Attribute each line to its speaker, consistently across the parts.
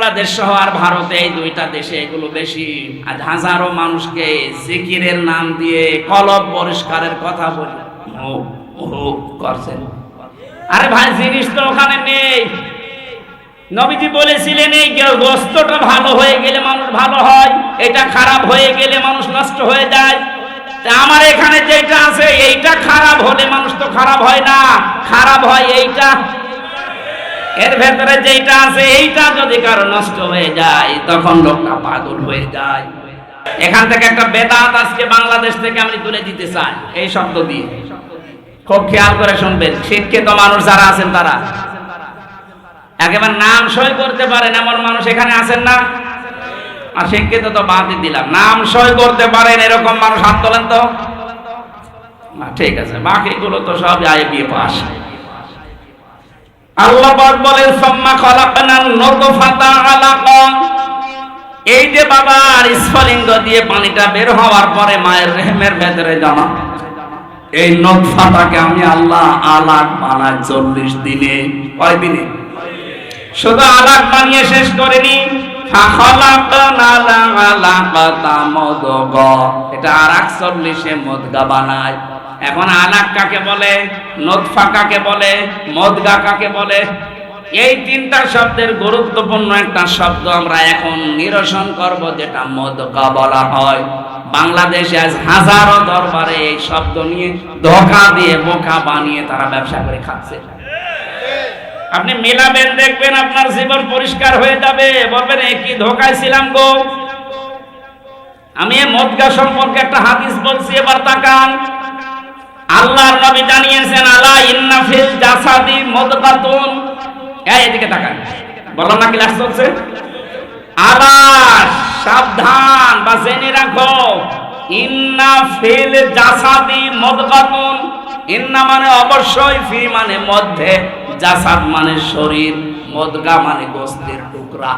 Speaker 1: বাংলাদেশ সহ আর ভারতে এই দুইটা দেশে এগুলো বেশি। আজ হাজারো মানুষকে জিকিরের নাম দিয়ে কলব পরিষ্কারের কথা বলে করছেন। আরে ভাই, জিনিস তো ওখানে নেই। নবীজি বলেছিলেন এই গোস্তটা ভালো হয়ে গেলে মানুষ ভালো হয়, এটা খারাপ হয়ে গেলে মানুষ নষ্ট হয়ে যায়। আমার এখানে যেটা আছে এইটা খারাপ হলে মানুষ তো খারাপ হয় না, খারাপ হয় এইটা। এর ভেতরে যেটা আছে এইটা যদি কারো নষ্ট হয়ে যায় তখন লোকটা পাগল হয়ে যায়। এখান থেকে একটা বেদাত আজকে বাংলাদেশ থেকে আমি তুলে দিতে চাই এই শব্দ দিয়ে। খুব খেয়াল করে শুনবেন, শিক্ষিত মানুষ যারা আছেন তারা একেবারে নাম সই করতে পারেন এমন মানুষ এখানে আছেন না? আর শিক্ষিত তো বাদই দিলাম, নাম সই করতে পারেন এরকম মানুষ হাত তোলেন তো। ঠিক আছে, বাকিগুলো তো সব আইবি পাস। আল্লাহ পাক বলেন সুম্মা খালাকনান নুতফাতা আলাকা। এই যে বাবার স্ফলিঙ্গ দিয়ে পানিটা বের হওয়ার পরে মায়ের রেহেমের ভেতরে জমা, এই নুতফাটাকে আমি আল্লাহ আলাক বানাই 40 দিনে। কয় দিনে? শুধু আলাক বানিয়ে শেষ করেনি, ফাখালাকনাল আলাকাতা মুদগা, এটা আরেক 40 মুদগা বানায়। এখন আলাক কাকে বলে, নুতফা কাকে বলে, মুদগা কাকে বলে? এই তিনটা শব্দের গুরুত্বপূর্ণ একটা শব্দ আমরা এখন নিরসন করব, যেটা মুদগা বলা হয়। বাংলাদেশে আজ হাজারো দরবারে এই শব্দ নিয়ে ধোঁকা দিয়ে বোকা বানিয়ে তারা ব্যবসা করে খাচ্ছে। আপনি মিলাবেন, দেখবেন আপনার জীবন পরিষ্কার হয়ে যাবে। বলবেন এ কি ধোঁকায় ছিলাম গো। আমি মুদগা সম্পর্কে একটা হাদিস বলছি, এবার তাকান। আল্লাহর নবী জানিয়েছেন আলা ইন্না ফিল জাসাদি মুদগাতুন। এদিকে তাকান, বললাম না ক্লাস চলছে। আলা, সাবধান বা জেনে রাখো, ইন্না ফিল জাসাদি মুদগাতুন। ইন্না মানে অবশ্যই, ফি মানে মধ্যে, জাসাদ মানে শরীর, মুদগা মানে গোশতের টুকরা।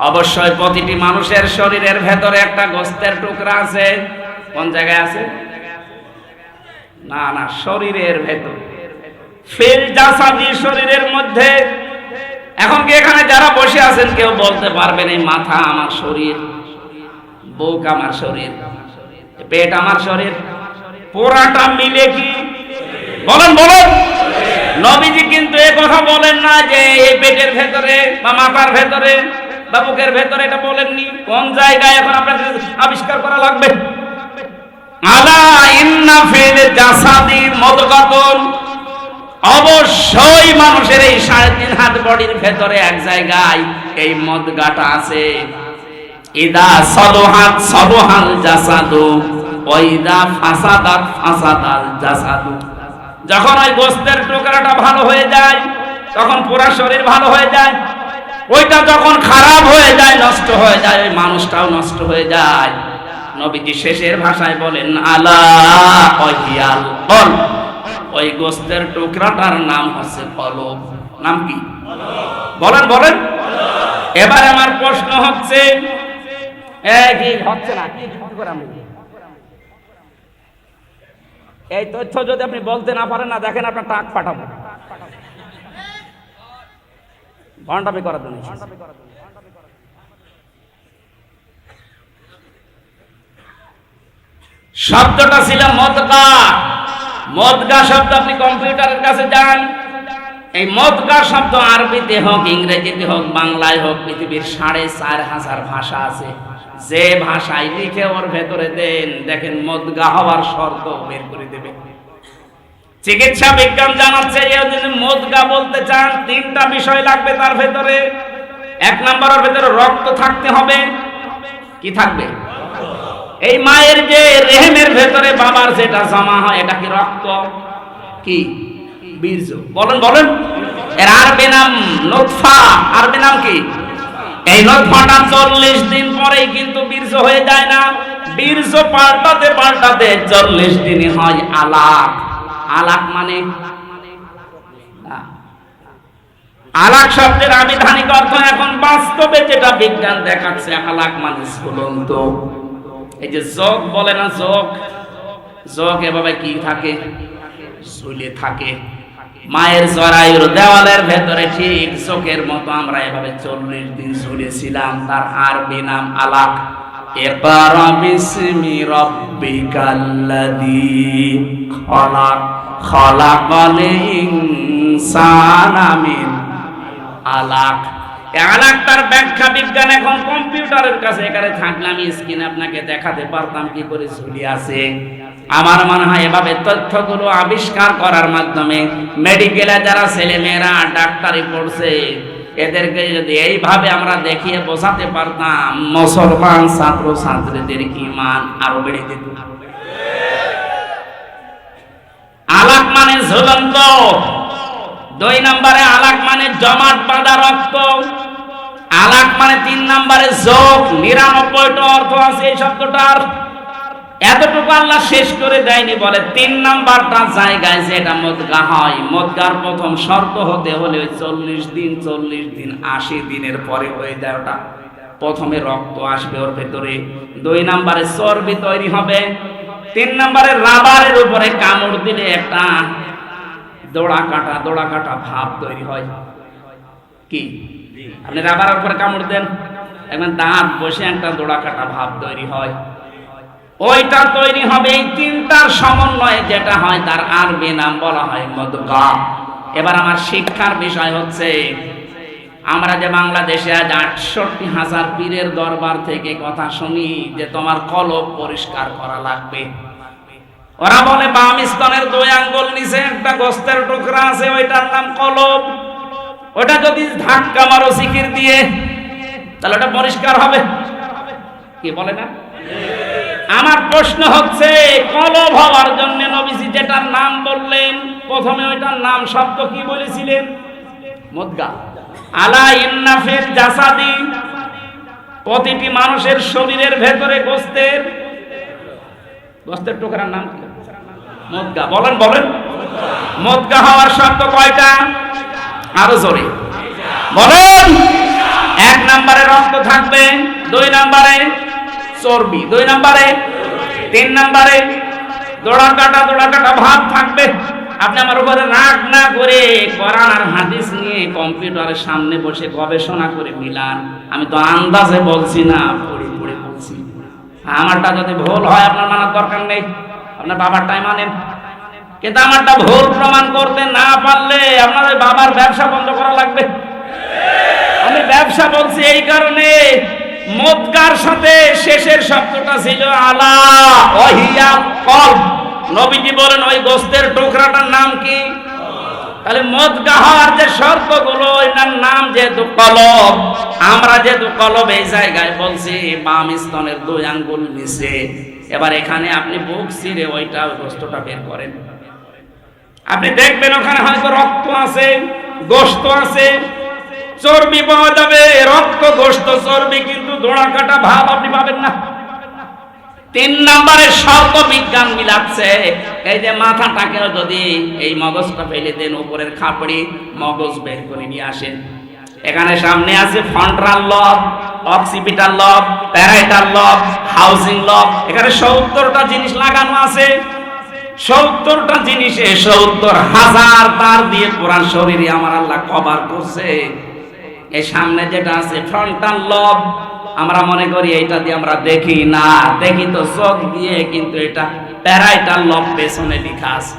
Speaker 1: অবশ্যই প্রতিটি মানুষের শরীরের ভেতরে একটা গোশতের টুকরা আছে। কোন জায়গায় আছে? না না, শরীরের ভেতর। ফিল জাসাদি, শরীরের মধ্যে। এখন কি এখানে যারা বসে আছেন কেউ বলতে পারবেন এই মাথা আমার শরীর, বুক আমার শরীর, পেট আমার শরীর, পুরাটা মিলে কি? বলেন বলেন। নবীজি কিন্তু এই কথা বলেন না যে এই পেটের ভেতরে বা মাথার ভেতরে বা বুকের ভেতরে, এটা বলেননি। কোন জায়গায় এখন আপনাকে আবিষ্কার করা লাগবে। আলা ইন্না ফিল জাসাদি মুদগাতুন, অবশ্যই মানুষের এই 3.5 হাত বডির ভেতরে এক জায়গায় এই মুদগাটা আছে। ইদা সালুহাত সালুহাল জাসাদু ওয়া ইদা ফাসাদাত ফাসাদাল জাসাদু। যখন ওই গোশতের টুকরাটা ভালো হয়ে যায় তখন পুরো শরীর ভালো হয়ে যায়। ওইটা যখন খারাপ হয়ে যায়, নষ্ট হয়ে যায়, ওই মানুষটাও নষ্ট হয়ে যায়। নবীজি শেষের ভাষায় বলেন আলা ওয়াহিয়াল কলব, ওই গোশতের টুকরাটার নাম হচ্ছে কলব। নাম কি? বলেন বলেন। এবার আমার প্রশ্ন হচ্ছে, কি হচ্ছে না, কি করে আমি এই তথ্য যদি আপনি বলতে না পারেন না, দেখেন আপনার টাক ফাটাবো। ঘন্টাপি করার জন্য শব্দটা ছিল মুদগা। মুদগা শব্দ আপনি কম্পিউটারের কাছে যান, এই মুদগা শব্দ আরবিতে হোক, ইংরেজিতে হোক, বাংলায় হোক, পৃথিবীর 4.5 ভাষা আছে। যে ভাষায় লিখে ওর ভেতরে দেন, দেখেন মুদগা হওয়ার শর্ত বের করে দেবে। চিকিৎসা বিজ্ঞান জানাচ্ছে যে যদি মুদগা বলতে চান 3টা বিষয় লাগবে তার ভেতরে। 1 নম্বরের ভেতরে রক্ত থাকতে হবে। কি থাকবে? এই মায়ের যে রেহেমের ভেতরে বাবার যেটা জমা হয়, এটা কি রক্ত? কি? বীর্য। বলেন বলেন। এর আরবি নাম নুতফা। আরবি নাম কি? এই নুতফাটা 40 দিন পরেই কিন্তু বীর্য হয়ে যায় না। বীর্য পাল্টাতে পাল্টাতে 40 দিনে হয় আলাক। আলাক মানে আলাক শব্দের আবিধানিক অর্থ এখন বাস্তবে যেটা বিজ্ঞান দেখাচ্ছে, আলাক মানে ঝুলন্ত। এই যে যোগ বলে না, যোগ, যোগ এভাবে কি থাকে? ঝুলে থাকে। মায়ের জরায়ুর দেওয়ালের ভেতরে ঠিক চোখের মতো আমরা এভাবে 40 দিন ঝুলেছিলাম। তার আরবি নাম আলাক। ইকরা বিসমি রাব্বিকাল্লাযী খালাক, খালাকাল ইনসানা মিন আলাক। আলাক তার ব্যাখ্যা বিজ্ঞান এখন কম্পিউটারের কাছে, এখানে থাকলে আমি স্ক্রিনে আপনাকে দেখাতে পারতাম কি করে ঝুলি আছে। আমার মনে হয় এভাবে তথ্যগুলো আবিষ্কার করার মাধ্যমে মেডিকেলে যারা ছেলে মেয়েরা ডাক্তারি পড়ছে এদেরকে যদি এইভাবে আমরা দেখিয়ে বোঝাতে পারতাম, মুসলমান ছাত্র ছাত্রীদের ঈমান আরো বেড়ে যেত। আলাক মানে ঝুলন্ত। 2 নম্বরে আলাক মানে জমাট বাঁধা রক্ত। আলাক মানে 3 নম্বরে যোগ। 99টা অর্থ আছে এই শব্দটার। এতটুকু আল্লাহ শেষ করে দেয়নি, বলে 3 নাম্বারটা জায়গায় যেটা মুদগা হয়, মুদগার প্রথম শর্ত হতে হলে 40 দিন 80 দিনের পরে হয়ে যায় ওটা। প্রথমে রক্ত আসবে ওর ভেতরে, 2 নম্বরে চর্বি তৈরি হবে, 3 নম্বরে রাবারের উপরে কামড় দিলে একটা দোড়া কাটা ভাব তৈরি হয়। কি আপনি রাবারের উপরে কামড় দেন, একদম দাঁত বসে একটা দোড়া কাটা ভাব তৈরি হয়, ওইটা তৈরি হবে। এই 3টার সমন্বয়ে যেটা হয় তার আরবি নাম বলা হয় মুদগা। এবার আমার শিক্ষার বিষয় হচ্ছে, আমরা যে বাংলাদেশে আজ 68,000 পীরের দরবার থেকে কথা শুনি যে তোমার কলব পরিষ্কার করা লাগবে। ওরা বলে বাম স্তনের 2 আঙ্গুল নিচে একটা গোস্তের টুকরা আছে, ওইটার নাম কলব। ওটা যদি ধাক্কা মারো জিকির দিয়ে তাহলে ওটা পরিষ্কার হবে। কি বলে না? আমার প্রশ্ন হচ্ছে, কলব হওয়ার জন্য নবীজি যেটার নাম বললেন প্রথমে ওইটার নাম শব্দ কি বলেছিলেন? মুদগা। আলা ইন্না ফিল জাসাদি, প্রতিটি মানুষের শরীরের ভেতরে গোস্তের টুকরার নাম কি? মুদগা। বলেন মুদগা হওয়ার শর্ত কয়টা? আরো জোরে বলেন। 1 নম্বরে রক্ত থাকবে, 2 নম্বরে চর্বি, 2 নম্বরে 3 নম্বরে দোড়া কাটা ভাব থাকবে। আপনি আমার উপরে রাগ না করে কোরআন আর হাদিস নিয়ে কম্পিউটারের সামনে বসে গবেষণা করে মিলান। আমি তো আন্দাজে বলছি না, পড়ে বলছি। আমারটা যদি ভুল হয় আপনার মানার দরকার নেই, আপনার বাবারটাই মানেন। কিন্তু আমারটা ভুল প্রমাণ করতে না পারলে আপনাদের বাবার ব্যবসা বন্ধ করা লাগবে। আমি ব্যবসা বলছি এই কারণে, মুদগার সাথে শেষের শব্দটা ছিল আলা ওয়াহিয়া কলব। নবীজি বলেন ওই গোস্তের টুকরাটার নাম কি? তাহলে মুদগা হওয়ার যে শর্তগুলো, এটার নাম যেহেতু কলব, আমরা যেহেতু কলব এই জায়গায় বলছি বাম স্তনের 2 আঙ্গুল নিচে। এবার এখানে আপনি বুক ছিঁড়ে ওইটা গোস্তটা বের করেন, আপনি দেখবেন ওখানে হয়তো রক্ত আছে, গোস্ত আছে, চর্বি পাওয়া যাবে। রক্ত, গোস্ত, চর্বি, কিন্তু দোড়া কাটা ভাব আপনি পাবেন না। 3 নম্বরে শর্ত বিজ্ঞান মিলাচ্ছে। এই যে মাথাটাকেও যদি এই মগজটা ফেলে দেন, উপরের খাপড়ি মগজ বের করে নিয়ে আসেন। এখানে সামনে আছে ফ্রন্টাল লব, অক্সিপিটাল লব, প্যারাইটাল লব, হাউজিং লব। এখানে 70টা জিনিস লাগানো আছে। 70টা জিনিসে 70,000 তার দিয়ে পুরা শরীরে আমার আল্লাহ কভার করছে। এই সামনে যেটা আছে ফ্রন্টাল লব, আমরা মনে করি এইটা দিয়ে আমরা দেখি না, দেখি তো চোখ দিয়ে, কিন্তু এটা প্যারাইটাল লব পেছনে লেখা আছে।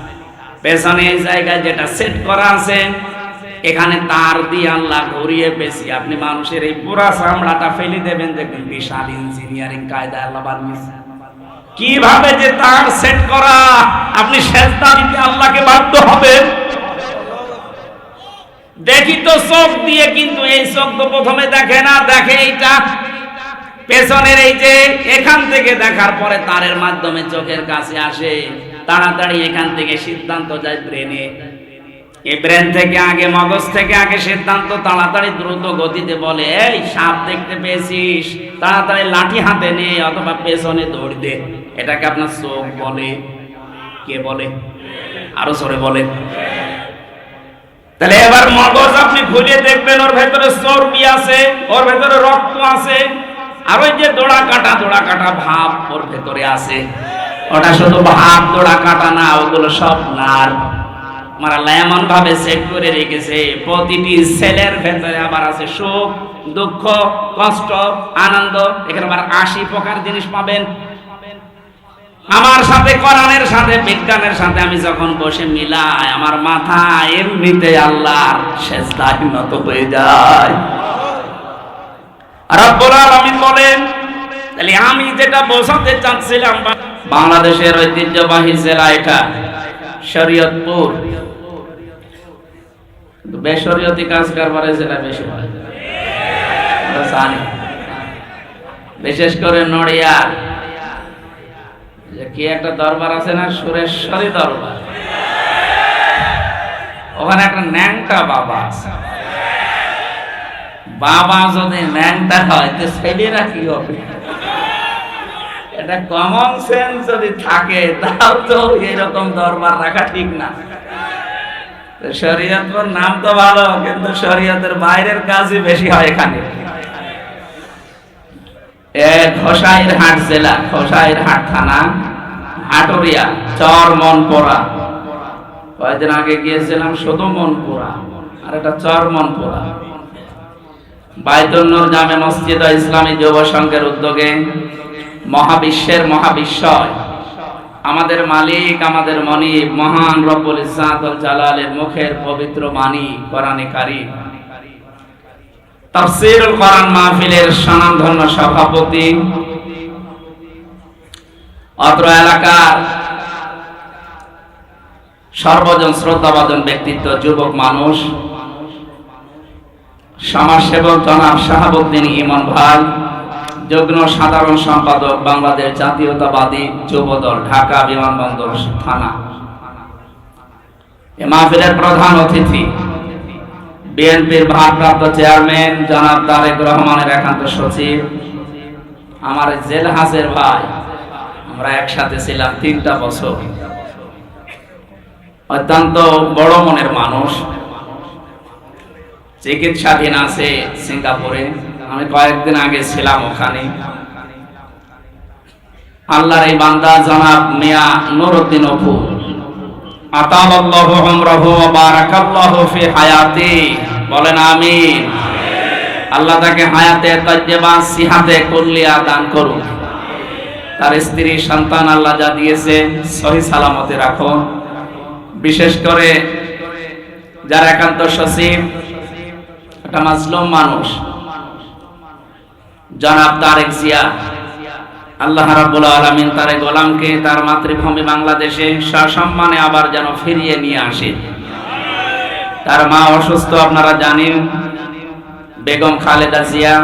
Speaker 1: পেছনে এই জায়গায় যেটা সেট করা আছে, এখানে তার দিয়ে আল্লাহ ঘুরিয়ে পেছি। আপনি মানুষের এই পুরা চামড়াটা ফেলে দেবেন, দেখবেন বিশাল ইঞ্জিনিয়ারিং কায়দা আল্লাহ বানিয়েছে। কিভাবে যে তার সেট করা, আপনি সেজদা দিতে আল্লাহকে বাধ্য হবেন। দেখি তো চোখ দিয়ে, কিন্তু এই চোখ তো প্রথমে দেখে না, দেখে এইটা পেছনের এই যে এখান থেকে দেখার পরে তারের মাধ্যমে চোখের কাছে আসে, তাড়াতাড়ি এখান থেকে সিদ্ধান্ত যায় ব্রেনে। এই ব্রেন থেকে আগে, মগজ থেকে আগে সিদ্ধান্ত তাড়াতাড়ি দ্রুত গতিতে বলে, এই সাপ দেখতে পেয়েছিস, তাড়াতাড়ি লাঠি হাতে নে অথবা পেছনে দৌড় দে। এটাকে আপনার চোখ বলে। কে বলে? আরো জোরে বলে। তাহলে এবার মগজ আপনি খুলে দেখবেন, ওর ভেতরে চর্বি আছে, ওর ভেতরে রক্ত আছে, আর ওই যে দোড়া কাটা ভাব ওর ভেতরে আছে। ওটা শুধু ভাব, দোড়া কাটা না, ওগুলো সব নার্ভ। আমার আল্লাহ এমন ভাবে সেট করে রেখেছে, প্রতিটি সেলের ভেতরে আবার আছে সুখ, দুঃখ, কষ্ট, আনন্দ। এখানে আবার 80 প্রকার জিনিস পাবেন। আমার সাথে কোরআনের সাথে বিজ্ঞানের সাথে আমি যখন বসে মিলাই, আমার মাথা এমনিতে আল্লাহর সেজদায় নত হয়ে যায়। রব্বুল আলামিন বলেন, তাহলে আমি যেটা বোঝাতে চাচ্ছিলাম, বাংলাদেশের ঐতিহ্যবাহী জেলা এটা শরীয়তপুর। বেশরীয়তি কাজ কারবারের জেলা বেশি হয়, জানি। বিশেষ করে নড়িয়া কি একটা দরবার আছে না, সুরেশ্বরী দরবার, ওখানে একটা ন্যাংটা বাবা আছে। বাবা যদি ন্যাংটা হয় তো ছেলেরা কি হবে? এটা কমন সেন্স যদি থাকে তাও তো এরকম দরবার রাখা ঠিক না। শরীয়তপুর নাম তো ভালো, কিন্তু শরীয়তের বাইরের কাজই বেশি হয় এখানে। ঘোষাইরহাট জেলা, ঘোষাইরহাট থানা, হাটুরিয়া, চর মনপুরা। কয়েকদিন আগে গিয়েছিলাম, শুধু মনপুরা, আর এটা চর মনপুরা। বাইতুল নূর জামে মসজিদ ও ইসলামী যুব সংঘের উদ্যোগে মহাবিশ্বের মহাবিশ্বয় আমাদের মালিক, আমাদের মনিব, মহান রব্বুল ইজ্জাত ওয়াল জালালের মুখের পবিত্র বাণী কোরআনে কারীম তাফসীরুল কোরআন মাহফিলের স্বনামধন্য সভাপতি, অত্র এলাকার সর্বজন শ্রদ্ধাভাজন ব্যক্তিত্ব, যুবক মানুষ, সমাজসেবক জনাব শাহাবুদ্দিন ইমন ভাই, যুগ্ম সাধারণ সম্পাদক বাংলাদেশ জাতীয়তাবাদী যুবদল, ঢাকা বিমানবন্দর থানা। এ মাহফিলের প্রধান অতিথি বিএনপির ভারপ্রাপ্ত চেয়ারম্যান জনাব তারেক রহমানের একান্ত সচিব, আমার জেল হাজের ভাই। আমরা একসাথে ছিলাম 3টা বছর। অত্যন্ত বড় মনের মানুষ, চিকিৎসাধীন আছে সিঙ্গাপুরে। আমি কয়েকদিন আগে ছিলাম ওখানে। আল্লাহর এই বান্দা জনাব মিয়া নুরউদ্দিন অপু, আতালাল্লাহু উমরাহু ওয়া বারাকাল্লাহু ফি হায়াতি, বলেন আমিন। আল্লাহ তাকে হায়াতে তাইয়্যিবা, সিহাতে কুল্লিয়া দান করুন। তার স্ত্রী সন্তান আল্লাহ যা দিয়েছে সহি সালামতে রাখুন। বিশেষ করে যারা একান্ত সচিব, একটা মাজলুম মানুষ জনাব তারেক জিয়া, আল্লাহ রাব্বুল আলামিন তার গোলামকে তার মাতৃভূমি বাংলাদেশে সসম্মানে আবার যেন ফিরিয়ে নিয়ে আসে। তার মা অসুস্থ, আপনারা জানেন, বেগম খালেদা জিয়া।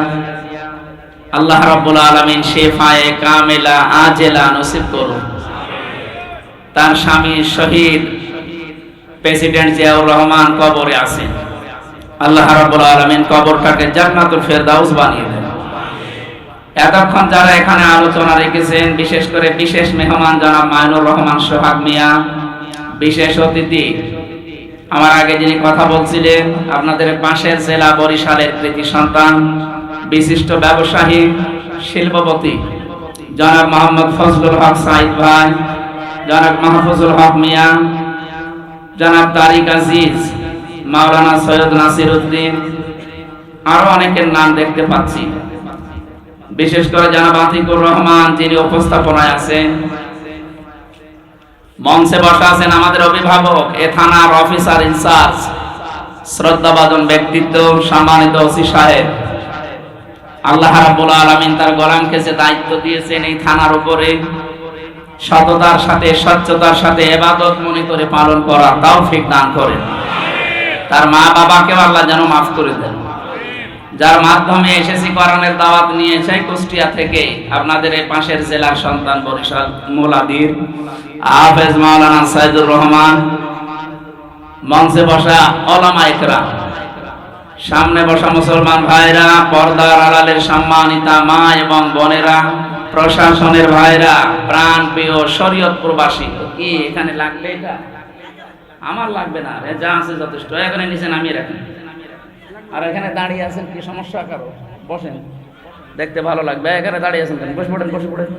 Speaker 1: আল্লাহ রাব্বুল আলামিন শিফায়ে কামিলা আজেলা নসিব করুন। তার স্বামী শহীদ প্রেসিডেন্ট জিয়াউর রহমান কবরে আছেন। আল্লাহ রাব্বুল আলামিন কবরটাকে জান্নাতুল ফেরদাউস বানিয়ে দেন। এতক্ষণ যারা এখানে আলোচনা রেখেছেন, বিশেষ করে বিশেষ মেহমান জনাব মাইনুর রহমান সোহাগ মিয়া, বিশেষ অতিথি আমার আগে যিনি কথা বলছিলেন, আপনাদের পাশের জেলা বরিশালের কৃতি সন্তান, বিশিষ্ট ব্যবসায়ী, শিল্পপতি জনাব মোহাম্মদ ফজলুল হক সাইদ ভাই, জনাব মাহফুজুল হক মিয়া, জনাব তারিক আজিজ, মাওলানা সৈয়দ নাসির উদ্দিন, আরো অনেকের নাম দেখতে পাচ্ছি। বিশেষ করে জনাব আতিকুর রহমান, যিনি উপস্থাপনায় আছেন। মঞ্চে বসা আছেন আমাদের অভিভাবক, এ থানার অফিসার ইনচার্জ, শ্রদ্ধাভাজন ব্যক্তিত্ব, সম্মানিত ওসি সাহেব। আল্লাহ রাব্বুল আলামিন তার গোলামকে যে দায়িত্ব দিয়েছেন এই থানার উপরে সততার সাথে, স্বচ্ছতার সাথে ইবাদত মনে করে পালন করা তৌফিক দান করেন। তার মা বাবাকেও আল্লাহ যেন মাফ করে দেন। যার মাধ্যমে এসেছি কোরআনের দাওয়াত নিয়ে, সেই কুষ্টিয়া থেকে আপনাদের এই পাশের জেলার সন্তান, বরিশাল মোলাদির হাফেজ মাওলানা সাইদুর রহমান, মঞ্চে বসা ওলামা ইকরাম, সামনে বসা মুসলমান ভাইরা, পর্দার আড়ালের সম্মানিতা মা এবং বোনেরা, প্রশাসনের ভাইরা, প্রাণ প্রিয় শরীয়তপুরবাসী। কি এখানে লাগবে? এটা আমার লাগবে না, যা আছে যথেষ্ট। এখানে নিচে নামিয়ে রাখেন। আর এখানে দাঁড়িয়ে আছেন, কি সমস্যা কারো? বসেন, দেখতে ভালো লাগবে। এখানে দাঁড়িয়ে আছেন কেন? বসে পড়েন, বসে পড়েন,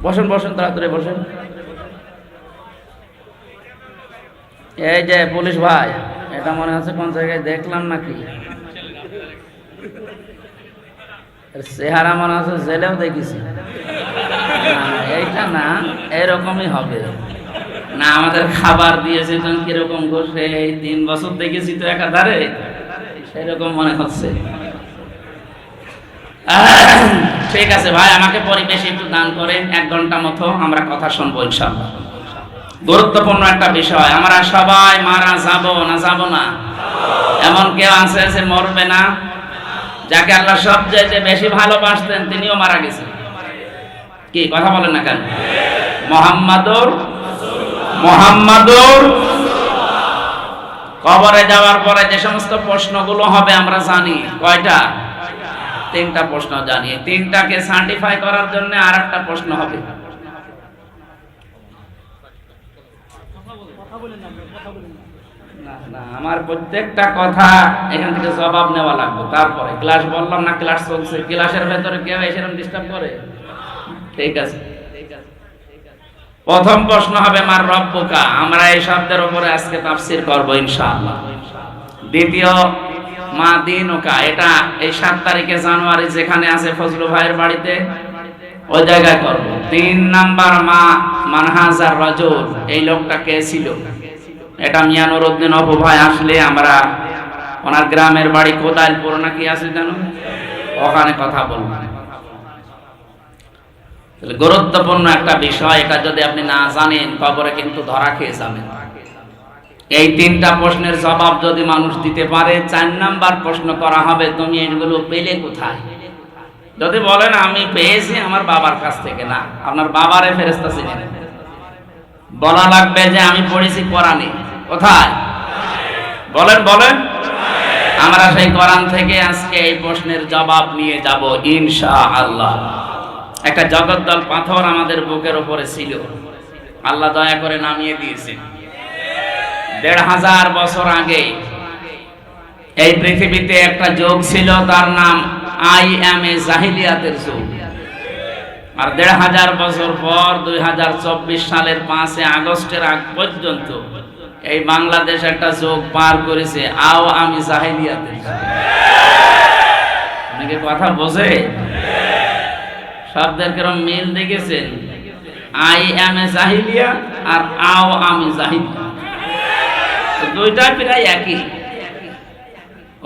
Speaker 1: বসেন বসেন, তাড়াতাড়ি বসেন।
Speaker 2: এই যে পুলিশ ভাই, এটা মনে হচ্ছে কোন জায়গায় দেখলাম নাকি, চেহারা মনে হচ্ছে জেলেও দেখেছি। এইটা না, এরকমই হবে না। আমাদের খাবার দিয়েছে কিরকম ঘষে, এই 3 বছর দেখেছি তো একাধারে, সেরকম মনে হচ্ছে। ঠিক আছে ভাই, আমাকে পরিবেশ একটু দান করেন, 1 ঘন্টা মতো আমরা কথা শুনবো ইনশাআল্লাহ। গুরুত্বপূর্ণ একটা বিষয়। আমরা সবাই মারা যাব না, যাব না? এমন কেউ আছে যে মরবে না? যাকে আল্লাহ সবচেয়ে বেশি ভালোবাসতেন তিনিও মারা গেছেন। কি কথা বলেন না কেন? মুহাম্মাদুর কবরে যাওয়ার পরে যে সমস্ত প্রশ্নগুলো হবে আমরা জানি। কয়টা? 3টা প্রশ্ন জানি। 3টাকে সার্টিফাই করার জন্য আরেকটা প্রশ্ন হবে। না, আমার প্রত্যেকটা কথা এখান থেকে জবাব নেওয়া লাগবে। তারপরে ক্লাস বললাম না, ক্লাস চলছে, ক্লাসের ভেতরে কেউ এসেরকম ডিস্টার্ব করে? ঠিক আছে। প্রথম প্রশ্ন হবে মার রব্বুকা। আমরা এই শব্দের উপরে আজকে তাফসীর করব ইনশাআল্লাহ। দ্বিতীয় মা দিনুকা, এটা এই 7 তারিখে জানুয়ারি যেখানে আছে ফজলু ভাইয়ের বাড়িতে, ওই জায়গায় করব। 3 নাম্বার মা মানহাজার রাজুল, এই লোকটা কে ছিল? এটা মিয়া নুরউদ্দিন অপু ভাই আসলে আমরা ওনার গ্রামের বাড়ি কোদাইলপুর নাকি আছে জানো, ওখানে কথা বলবো। গুরুত্বপূর্ণ একটা বিষয়, এটা যদি আপনি না জানেন কবরে কিন্তু ধরা খেয়ে যাবেন। এই 3টা প্রশ্নের জবাব যদি মানুষ দিতে পারে, 4 নাম্বার প্রশ্ন করা হবে তুমি এগুলো পেলে কোথায়? যদি বলেন আমি পেয়েছি আমার বাবার কাছ থেকে, না, আপনার বাবারে ফেরেশতা ছিলেন। বলা লাগবে যে আমি পড়েছি কোরআনে। কোথায়? বলেন বলেন। আমরা সেই কোরআন থেকে আজকে এই প্রশ্নের জবাব নিয়ে যাব ইনশাআল্লাহ। একটা জগদ্দল পাথর আমাদের বুকের উপরে ছিল, আল্লাহ দয়া করে নামিয়ে দিয়েছেন। 1500 বছর আগে এই পৃথিবীতে একটা যুগ ছিল, তার নাম IMA জাহিলিয়াতের যুগ। আর 1500 বছর পর 2024 সালের 5 আগস্টের আগ পর্যন্ত এই বাংলাদেশ একটা যুগ পার করেছে আওয়ামী জাহিলিয়াতের। অনেকে কথা বোঝে? শব্দের কিরকম মিল দেখেছেন? IMA জাহিলিয়া আর আওয়ামী জাহিলিয়া, দুইটা প্রায় একই।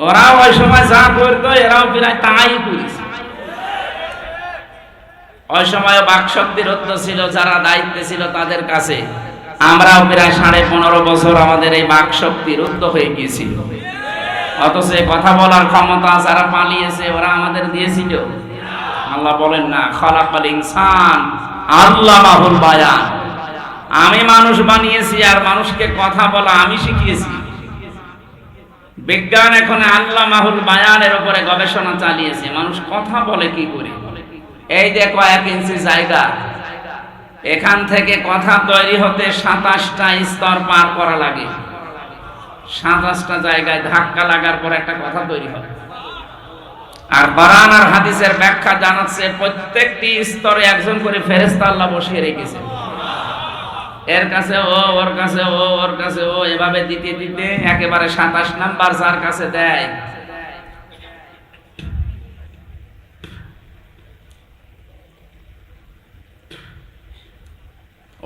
Speaker 2: ওরা ওই সময় যা করতো এরাও প্রায় তাই করেছে। ওই সময় বাকশক্তির রত্ন ছিল, যারা দায়িত্বে ছিল তাদের কাছে। আমরাও প্রায় 15.5 বছর আমাদের এই বাকশক্তি রুদ্ধ হয়ে গিয়েছিল। অথচ কথা বলার ক্ষমতা যারা পালিয়েছে ওরা আমাদের দিয়েছিল। আল্লাহ বলেন না, খালাকাল ইনসান আল্লামাহুল বায়ান, আমি মানুষ বানিয়েছি আর মানুষকে কথা বলা আমি শিখিয়েছি। বিজ্ঞান এখন আল্লামাহুল বায়ানের উপরে গবেষণা চালিয়েছে, মানুষ কথা বলে কি করে। এই যে 1 ইঞ্চি জায়গা, এখান থেকে কথা তৈরি হতে 27টা স্তর পার করা লাগে। 27টা জায়গায় ধাক্কা লাগার পর একটা কথা তৈরি হয়। আর কোরআন আর হাদিসের ব্যাখ্যা জানাচ্ছে প্রত্যেকটি স্তরে একজন করে ফেরেশতা আল্লাহ বসিয়ে রেখেছে। এর কাছে ও, ওর কাছে ও, ওর কাছে ও, এভাবে দিতে দিতে একেবারে 27 নাম্বার যার কাছে দেয়,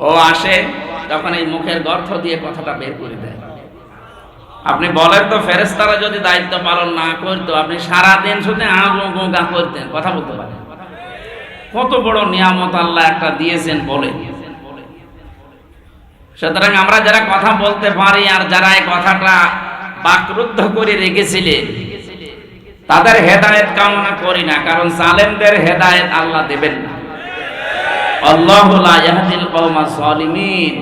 Speaker 2: ও আসে তখন এই মুখের গর্ত দিয়ে কথাটা বের করে দেয়। আপনি বলেন তো, ফেরেশতারা যদি দায়িত্ব পালন না করতো, আপনি সারাদিন শুধু গোগা করতেন, কথা বলতে পারেন? কত বড় নিয়ামত আল্লাহ একটা দিয়েছেন বলে। সুতরাং আমরা যারা কথা বলতে পারি আর যারা এই কথাটা বাকরুদ্ধ করে রেখেছিলেন, তাদের হেদায়েত কামনা করি না, কারণ জালেমদের হেদায়েত আল্লাহ দেবেন না। আল্লাহু লা ইয়াহদিল কওমাজ জালিমিন।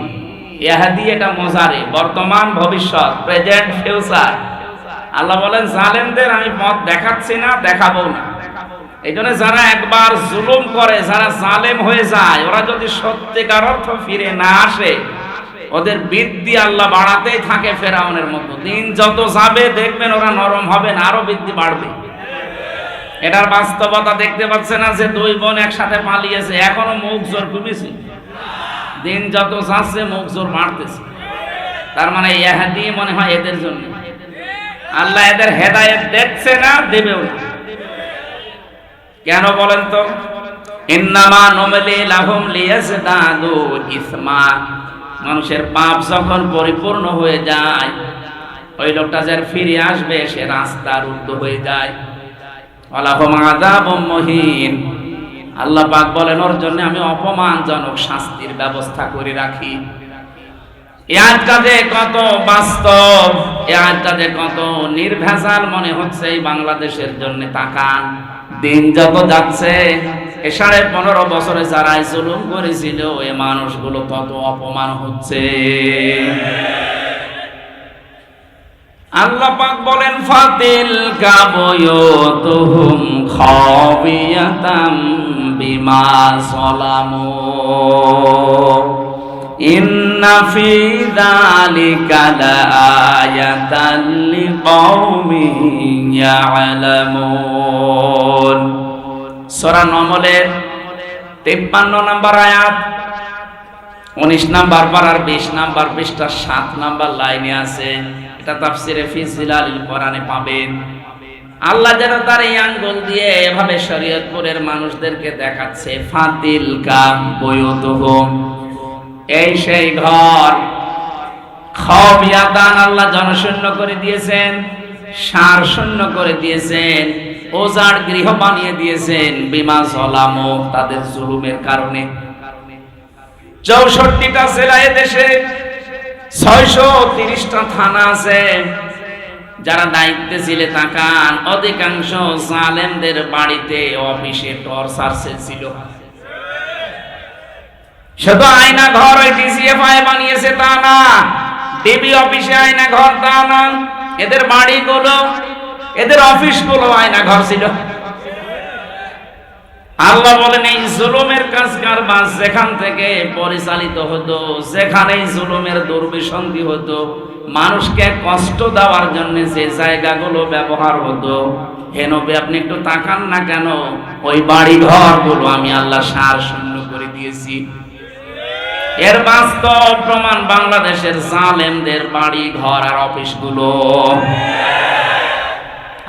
Speaker 2: ইয়াহদি এটা মুজারি, বর্তমান ভবিষ্যৎ, প্রেজেন্ট ফিউচার। আল্লাহ বলেন জালেমদের আমি পথ দেখাচ্ছি না, দেখাবো না। এইজন্য যারা একবার জুলুম করে, যারা জালেম হয়ে যায়, ওরা যদি সত্যিকার অর্থ ফিরে না আসে, ওদের বৃদ্ধি আল্লাহ বাড়াতেই থাকে ফেরাউনের মতো। দিন যত যাবে দেখবেন ওরা নরম হবে না, আরো বৃদ্ধি বাড়বে। এটার বাস্তবতা দেখতে পাচ্ছে না যে 2 বোন একসাথে পালিয়েছে, এখনো মুখ জোর কমেছে। দিন যত যাচ্ছে মুখ জোর বাড়তেছে। তার মানে ইয়াহদি মনে হয় এদের জন্য। আল্লাহ এদের হেদায়েত দেখছে না, দেবেও না। কেন বলেন তো? ইন্নামা নুমলি লাহুম লিয়াজদাদু ইসমা। মানুষের পাপ যখন পরিপূর্ণ হয়ে যায়, ওই লোকটা যার ফিরে আসবে সে রাস্তা রুদ্ধ হয়ে যায়। ওয়ালাহুম আযাবুম মুহিন। আল্লাহ পাক বলেন ওর জন্য আমি অপমানজনক শাস্তির ব্যবস্থা করে রাখি। এই আয়াতটা যে কত বাস্তব, এই আয়াতটা যে কত নির্ভেজাল মনে হচ্ছে এই বাংলাদেশের জন্য। তাকান, দিন যত যাচ্ছে, 15.5 বছরে যারা জুলুম করেছিল এই মানুষগুলো তত অপমান হচ্ছে। আল্লাহ পাক বলেন ফাতিল কাবয়তুহুম খাবিয়াতাম বিমা সালামু ইন্না ফি যালিকা লাআয়াতান লিকাওমিন ইয়ালামুন। সূরা নমলের 53 নম্বর আয়াত, 19 নম্বর পারার 20 নম্বর পৃষ্ঠা 7 নম্বর লাইনে আছে। এটা তাফসিরে ফি জিলালিল কোরআনে পাবেন। আল্লাহ যেন তার এই আঙ্গুল দিয়ে এভাবে শরীয়তপুরের মানুষদেরকে দেখাচ্ছে, ফাতিল কাবয়তুহুম, এই সেই ঘর, খাবিয়াতান, আল্লাহ জনশূন্য করে দিয়েছেন, সার শূন্য করে দিয়েছেন, ওজার গৃহ বানিয়ে দিয়েছেন, বিমা যালামু, তাদের জুলুমের কারণে। 64টা জেলা দেশে, 630টা থানা আছে। যারা দায়িত্বে ছিল তাকান, অধিকাংশ জালেমদের বাড়িতে অফিসে টর্চার সেল ছিল। শুধু আয়না ঘর ওই ডিসিএফআই বানিয়েছে তা না, ডিবি অফিসে আয়না ঘর তা না, এদের বাড়িগুলো, এদের অফিসগুলো আয়না ঘর ছিল। আল্লাহ বলেন এই জুলুমের কাজ কারবার যেখান থেকে পরিচালিত হতো, যেখানে জুলুমের দুর্বিসন্ধি হতো, মানুষকে কষ্ট দেওয়ার জন্য যে জায়গাগুলো ব্যবহার হতো, হে নবী আপনি একটু তাকান না কেন, ওই বাড়ি ঘরগুলো আমি আল্লাহ সার শূন্য করে দিয়েছি। এর বাস্তব প্রমাণ বাংলাদেশের জালেমদের বাড়ি ঘর আর অফিসগুলো।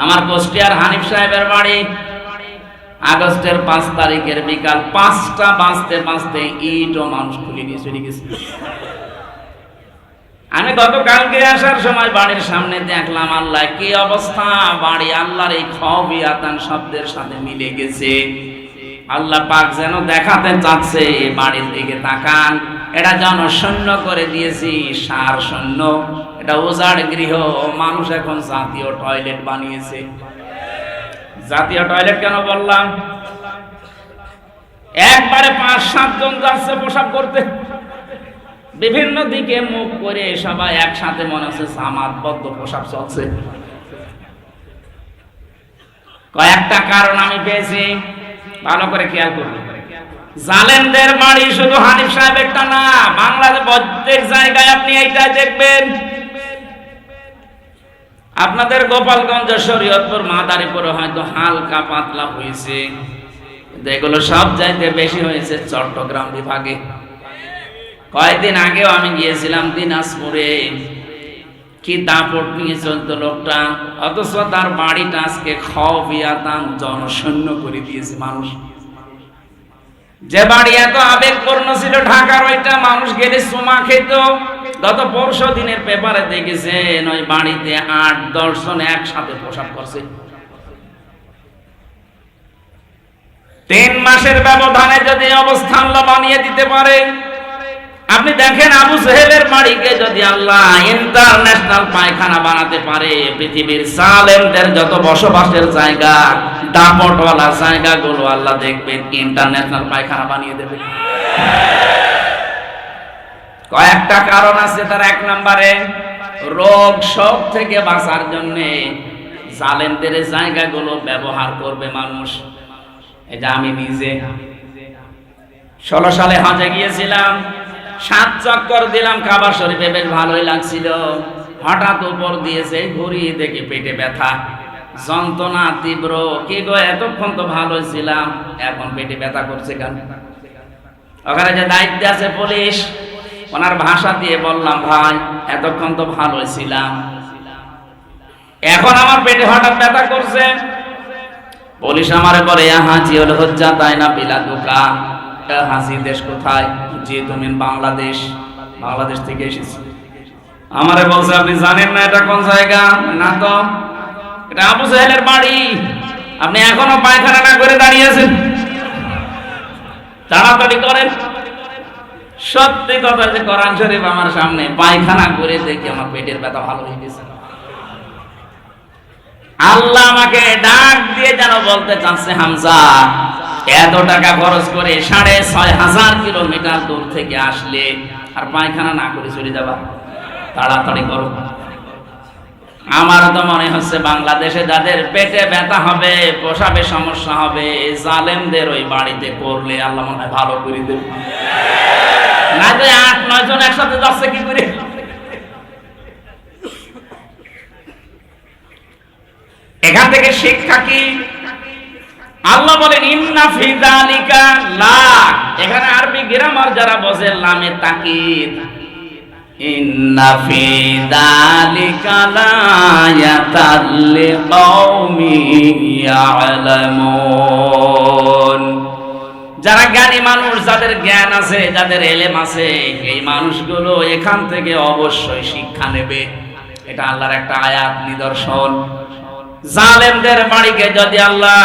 Speaker 2: আমার কুষ্টিয়ার হানিফ সাহেবের বাড়ি আগস্টের 5 তারিখের বিকাল 5টা বাজতে ইট ও মানুষ খুলে নিয়ে চলে গেছে। আমি গতকালকে আসার সময় বাড়ির সামনে দেখলাম, আল্লাহ কি অবস্থা, বাড়ি আল্লাহর এই খাবিয়াতান শব্দের সাথে মিলে গেছে। আল্লাহ পাক যেন দেখাতে চাচ্ছে বাড়ির দিকে তাকান, এটা জনশূন্য করে দিয়েছি, সার শূন্য, এটা উজাড় গৃহ, মানুষ এখন জাতীয় টয়লেট বানিয়েছে। জাতীয় টয়লেট কেন বললাম? একবারে 5-7 জন যাচ্ছে প্রসাব করতে, বিভিন্ন দিকে মুখ করে সবাই একসাথে, মনে হচ্ছে জামাতবদ্ধ প্রসাব চলছে। কয়েকটা কারণ আমি পেয়েছি, ভালো করে খেয়াল করুন। জালেমদের বাড়ি শুধু হানিফ সাহেব একটা না, বাংলাদেশ প্রত্যেক জায়গায় আপনি এইটা দেখবেন। আপনাদের গোপালগঞ্জ, শরীয়তপুর, মাদারীপুরে হয়তো হালকা পাতলা হয়েছে, কিন্তু এগুলো সব চাইতে বেশি হয়েছে চট্টগ্রাম বিভাগে। কয়েকদিন আগেও আমি গিয়েছিলাম দিনাজপুরে, কি দাপট নিয়ে চলতো লোকটা, অথচ তার বাড়িটা আজকে খাবিয়াতান জনশূন্য করে দিয়েছে মানুষ। যে বাড়ি এত আবেগপূর্ণ ছিল ঢাকার, ওইটা মানুষ গেলে চুমা খেত। গত পরশু দিনের পেপারে দেখেছেন ওই বাড়িতে 8-10 জন একসাথে প্রসাব করছে। 3 মাসের ব্যবধানে যদি অবস্থা আল্লাহ বানিয়ে দিতে পারে, আপনি দেখেন আবু জেহেলের বাড়িকে যদি আল্লাহ ইন্টারন্যাশনাল পায়খানা বানাতে পারে, পৃথিবীর জালেমদের যত বসবাসের জায়গা, দাপটওয়ালা জায়গাগুলো আল্লাহ দেখবেন ইন্টারন্যাশনাল পায়খানা বানিয়ে দেবে। কয়েকটা কারণ আছে তার। 1 নম্বরে, রোগ শোক থেকে বাঁচার জন্য জালেমদের জায়গাগুলো ব্যবহার করবে মানুষ। এটা আমি নিজে 16 সালে হজে গিয়েছিলাম, 7 চক্কর দিলাম কাবা শরীফে, বেশ ভালোই লাগছিল। হঠাৎ উপর দিয়েছে ঘুরিয়ে দেখি পেটে ব্যথা, যন্ত্রণা তীব্র। কি গো, এতক্ষণ তো ভালো ছিলাম, এখন পেটে ব্যথা করছে কেন? ওখানে যে দায়িত্বে আছে পুলিশ, ওনার ভাষা দিয়ে বললাম, ভাই এতক্ষণ তো ভালো ছিলাম, এখন আমার পেটে হঠাৎ ব্যথা করছে। পুলিশ আমারে বলে, হাজি হল হজ্জা তাই না বিলাদুকা, হাসি দেশ কোথায়? যে তুমি বাংলাদেশ, বাংলাদেশ থেকে এসেছি। আমারে বলছে, আপনি জানেন না এটা কোন জায়গা? না তো, এটা আবু জাহেলের বাড়ি, আপনি এখনো পায়খানা না করে দাঁড়িয়ে আছেন, তাড়াতাড়ি করেন। সত্যি কথা যে কোরআন শরীফ আমার সামনে, পায়খানা করে দেখি আমার পেটের ব্যথা ভালো হয়ে গেছে। আল্লাহ আমাকে ডাক দিয়ে যেন বলতে চাচ্ছে, হামজা এত টাকা খরচ করে 6,500 কিলোমিটার দূর থেকে আসলে আর পায়খানা না করে চলে যাবা, তাড়াতাড়ি করো। আমার তো মনে হচ্ছে বাংলাদেশে যাদের পেটে ব্যথা হবে, প্রসাবে সমস্যা হবে, জালেমদের ওই বাড়িতে করলে আল্লাহ মনে হয় ভালো করে দেবে। না তো 8-9 জন একসাথে যাচ্ছে কি করে? এখান থেকে শিক্ষা কি? আল্লাহ বলেন ইন্না ফি যালিকা লা, এখানে আরবি গ্রামার যারা বোঝে লামে তাকিদ, ইন্না ফি যালিকা লায়াতাল লিকাউমিন ইয়ালামুন, যারা জ্ঞানী মানুষ, যাদের জ্ঞান আছে, যাদের এলেম আছে, এই মানুষগুলো এখান থেকে অবশ্যই শিক্ষা নেবে। এটা আল্লাহর একটা আয়াত, নিদর্শন। জালেমদের বাড়িকে যদি আল্লাহ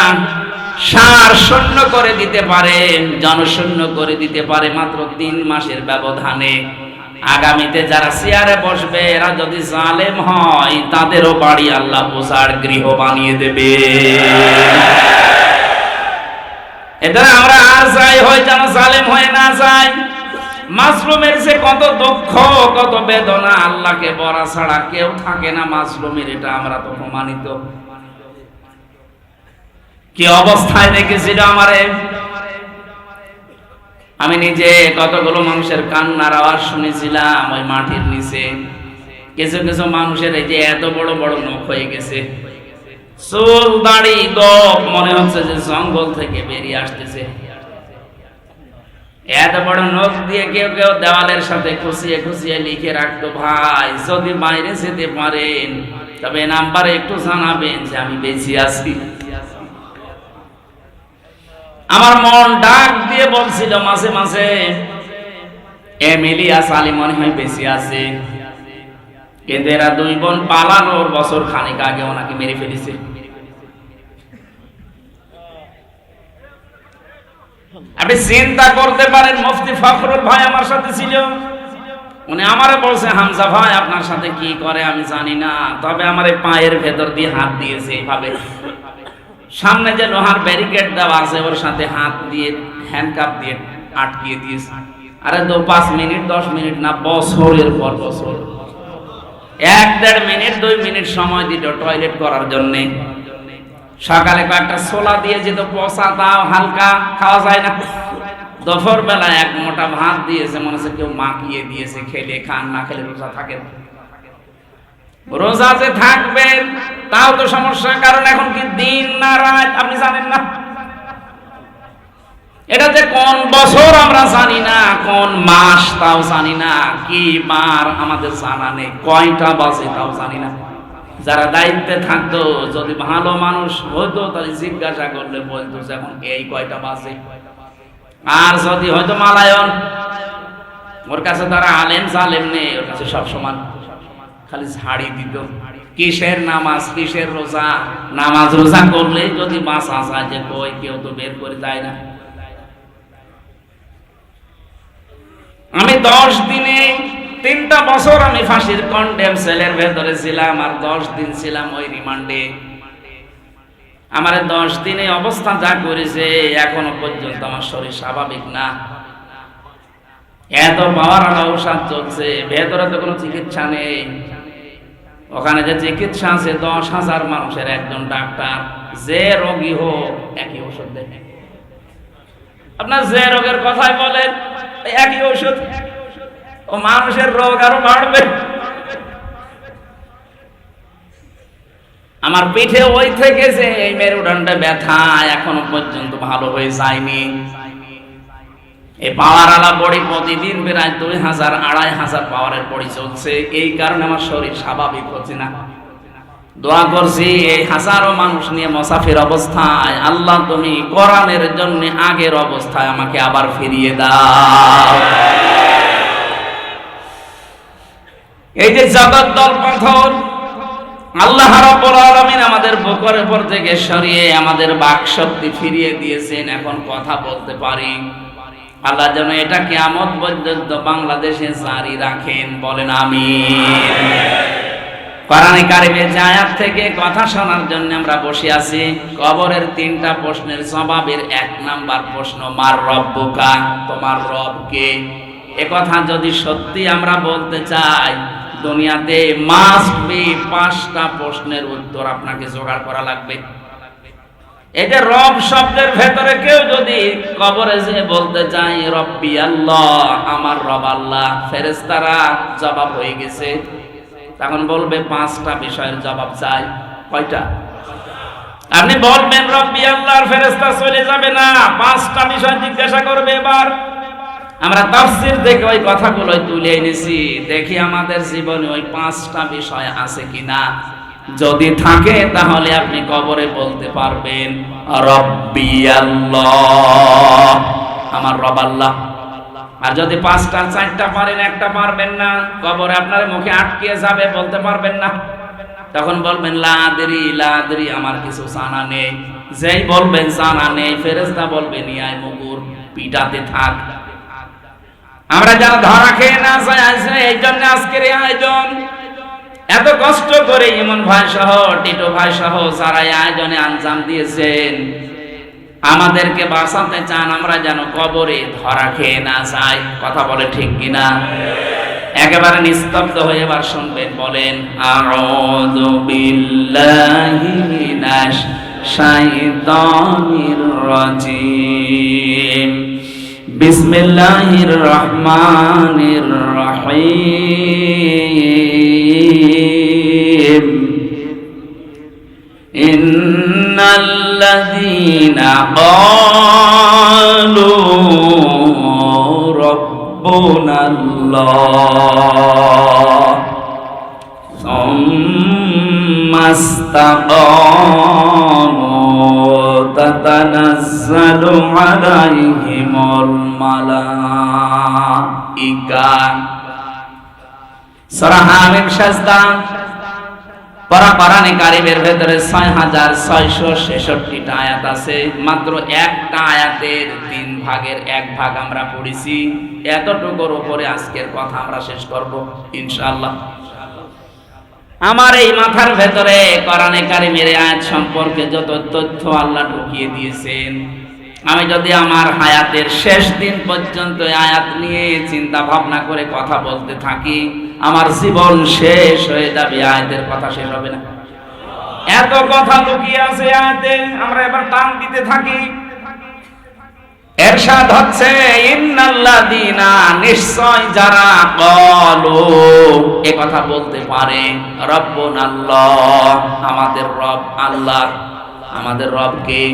Speaker 2: সার শূন্য করে দিতে পারে, জনশূন্য করে দিতে পারে মাত্র 3 মাসের ব্যবধানে, আগামীতে যারা চেয়ারে বসবে এরা যদি জালেম হয়, তাদেরও বাড়ি আল্লাহ বোঝার গৃহ বানিয়ে দেবে। এদের আমরা আর যাই হয় যেন জালেম হয়ে না যায়। মাজলুমের যে কত দুঃখ, কত বেদনা, আল্লাহকে বলা ছাড়া কেউ থাকে না মাজলুমের, এটা আমরা তো প্রমাণিত। কি অবস্থায় দেখেছিল আমারে, আমি নিজে কতগুলো মানুষের কান্নার আওয়াজ শুনেছিলাম ওই মাটির নিচে। কিছু কিছু মানুষের এই যে এত বড় বড় নখ হয়ে গেছে, চুল দাড়ি গোপ, মনে হচ্ছে যে জঙ্গল থেকে বেরিয়ে আসতেছে। এত বড় নখ দিয়ে কেউ কেউ দেওয়ালের সাথে খুশিয়ে খুশিয়ে লিখে রাখতো, ভাই যদি বাইরে যেতে পারেন তবে নাম্বারে একটু জানাবেন যে আমি বেঁচে আছি। আমার মন ডাক দিয়ে বলছিল মাঝে মাঝে, এমিলিয়া সালি মনে হয় বেঁচে আছে, কিন্তু এরা 2 বোন পালানোর বছর খানিক আগে ওনাকে মেরে ফেলেছে। আপনি চিন্তা করতে পারেন, মুফতি ফখরুল ভাই আমার সাথে ছিল, উনি আমারে বলছে, হামজা ভাই আপনার সাথে কি করে আমি জানি না, তবে আমার পায়ের ভেতর দিয়ে হাত দিয়েছে এইভাবে, সামনে যে লোহার ব্যারিকেড দেওয়া আছে ওর সাথে হাত দিয়ে হ্যান্ডকাপ দিয়ে আটকিয়ে দিয়েছে। আরে 5 মিনিট 10 মিনিট না, বছরের পর বছর, 1-1.5 মিনিট 2 মিনিট সময় দিল টয়লেট করার জন্য। সকালে কয়েকটা ছোলা দিয়ে যেত, পচা তাও হালকা খাওয়া যায় না। দুপুর বেলা 1 মোটা ভাত দিয়েছে, মনে হচ্ছে কেউ মাখিয়ে দিয়েছে, খেলে খান, না খেলে রোজা থাকেন। রোজা যে থাকবেন তাও তো সমস্যা, কারণ এখন কি দিন না রাত আপনি জানেন না। এটা যে কোন বছর আমরা জানি না, কোন মাস তাও জানি না, কি বার আমাদের জানা নেই, কয়টা বাজে তাও জানি না। যারা দায়িত্বে থাকতো, যদি ভালো মানুষ হতো তাহলে জিজ্ঞাসা করলে বলতো যে এখন এই কয়টা বাজে। আর যদি হয়তো মালায়ন, ওর কাছে তারা আলেম জালেম নেই, ওর কাছে সব সমান, খালি ঝাড়ি দিত। কিসের নামাজ, কিসের রোজা? নামাজ রোজা করলে যদি বাঁচা যায়, যে কই কেউ তো বের করে যায় না। আমি 10 দিনে 3টা বছর আমি ফাঁসির কন্ডেম সেলের ভেতরে ছিলাম, আর 10 দিন ছিলাম ওই রিমান্ডে। আমার 10 দিনে অবস্থা যা করেছে, এখনো পর্যন্ত আমার শরীর স্বাভাবিক না। এত পাওয়ার ঔষধ চলছে, ভেতরে তো কোনো চিকিৎসা নেই। ওখানে যে চিকিৎসা আছে, 10,000 মানুষের একজন ডাক্তার, যে রোগী হোক একই ওষুধ দেয়। আপনার যে রোগের কথাই বলেন একই ওষুধ, ও মানুষের রোগ আরো বাড়বে। আমার পিঠে ওই থেকে যে এই মেরুদণ্ডে ব্যথা এখনো পর্যন্ত ভালো হয়ে যায়নি। এই পাওয়ার আলা বডি প্রতিদিন প্রায় 2000 2500 পাওয়ারের বডি চলছে। এই কারণে আমার শরীর স্বাভাবিক হচ্ছে না। দোয়া করছি এই হাজারো মানুষ নিয়ে মুসাফির অবস্থায়, আল্লাহ তুমি কোরআনের জন্য আগের অবস্থায় আমাকে আবার ফিরিয়ে দাও। এই যে জগৎ দল পাথর আল্লাহ রাব্বুল আলামিন আমাদের বুকের উপর থেকে সরিয়ে আমাদের বাক শক্তি ফিরিয়ে দিয়েছেন, এখন কথা বলতে পারি। আল্লাহ যেন এটা কিয়ামত পর্যন্ত বাংলাদেশে জারি রাখেন, বলেন আমিন। কোরআনে কারিমের যে আয়াত থেকে কথা শোনার জন্য আমরা বসে আছি, কবরের 3টা প্রশ্নের জবাবের 1 নাম্বার প্রশ্ন, মার রব্বুকা, তোমার রব কে? এ কথা যদি সত্যি আমরা বলতে চাই, দুনিয়াতে মাস্ট বি 5টা প্রশ্নের উত্তর আপনাকে জোগাড় করা লাগবে। এই যে রব শব্দের ভেতরে কেউ যদি কবরে যে বলতে চাই রব্বি আল্লাহ, আমার রব আল্লাহ, ফেরেশতারা জবাব হয়ে গেছে, তখন বলবে 5টা বিষয়ের জবাব চাই। কয়টা? আপনি বলবেন রব্বি আল্লাহর, ফেরেশতা চলে যাবে না, 5টা বিষয় জিজ্ঞাসা করবে। এবার আমরা তাফসীর থেকে ওই কথাগুলো তুলে এনেছি, দেখি আমাদের জীবনে ওই 5টা বিষয় আছে কিনা। যদি থাকে তাহলে আপনি কবরে বলতে পারবেন রব্বি আল্লাহ, আমার রব আল্লাহ। আর যদি 5টা 4টা পারেন, 1টা পারবেন না, কবরে আপনার মুখে আটকে যাবে, বলতে পারবেন না। তখন বলবেন লা আদরি, আমার কিছু জানা নেই। যেই বলবেন জানা নেই, ফেরেশতা বলবে নিয়ে আয় মুগুর, পিটাতে থাক। আমরা যারা ধরা খেয়ে না যাই আছে, এই জন্য আজকের এই আয়োজন। এত কষ্ট করে ইমন ভাই সহ, টিটো ভাই সহ যারা এই আয়োজনে আঞ্জাম দিয়েছেন, আমাদেরকে বাঁচাতে চান আমরা যেন কবরে ধরা খেয়ে না যাই। কথা বলে ঠিক কিনা? একেবারে নিস্তব্ধ হয়ে এবার শুনবেন, বলেন আউযু বিল্লাহি মিনাশ শাইতানির রাজিম, বিসমিল্লাহির রহমানির রহিম, ইন্নাল্লাযীনা ক্বালু রাব্বুনাল্লাহ সুম্মা ইসতাকামু তাতানাজ্জালু আলাইহিমুল মালাইকা। সূরা হামিম সাজদা কোরআনে কারিমের ভেতরে 6666টা আয়াত আছে। মাত্র একটা আয়াতের 3 ভাগের 1 ভাগ আমরা পড়েছি। এতটুকুর উপরে আজকের কথা আমরা শেষ করব ইনশাআল্লাহ। আমার এই মাথার ভেতরে কোরআনে কারিমের আয়াত সম্পর্কে যত তথ্য আল্লাহ ঢুকিয়ে দিয়েছেন, আমি যদি আমার হায়াতের শেষ দিন পর্যন্ত আয়াত নিয়ে চিন্তা ভাবনা করে কথা বলতে থাকি, আমার জীবন শেষ হয়ে যাবে, আয়াতের কথা শেষ হবে না। এত কথা লুকিয়ে আছে আয়াতে, আমরা এবার টান দিতে থাকি। এরশাদ হচ্ছে ইন্নাল্লাযীনা, নিশ্চয় যারা ক্বালু, এই কথা বলতে পারে রব্বুনাল্লাহ, আমাদের রব আল্লাহ। আমাদের রব কে?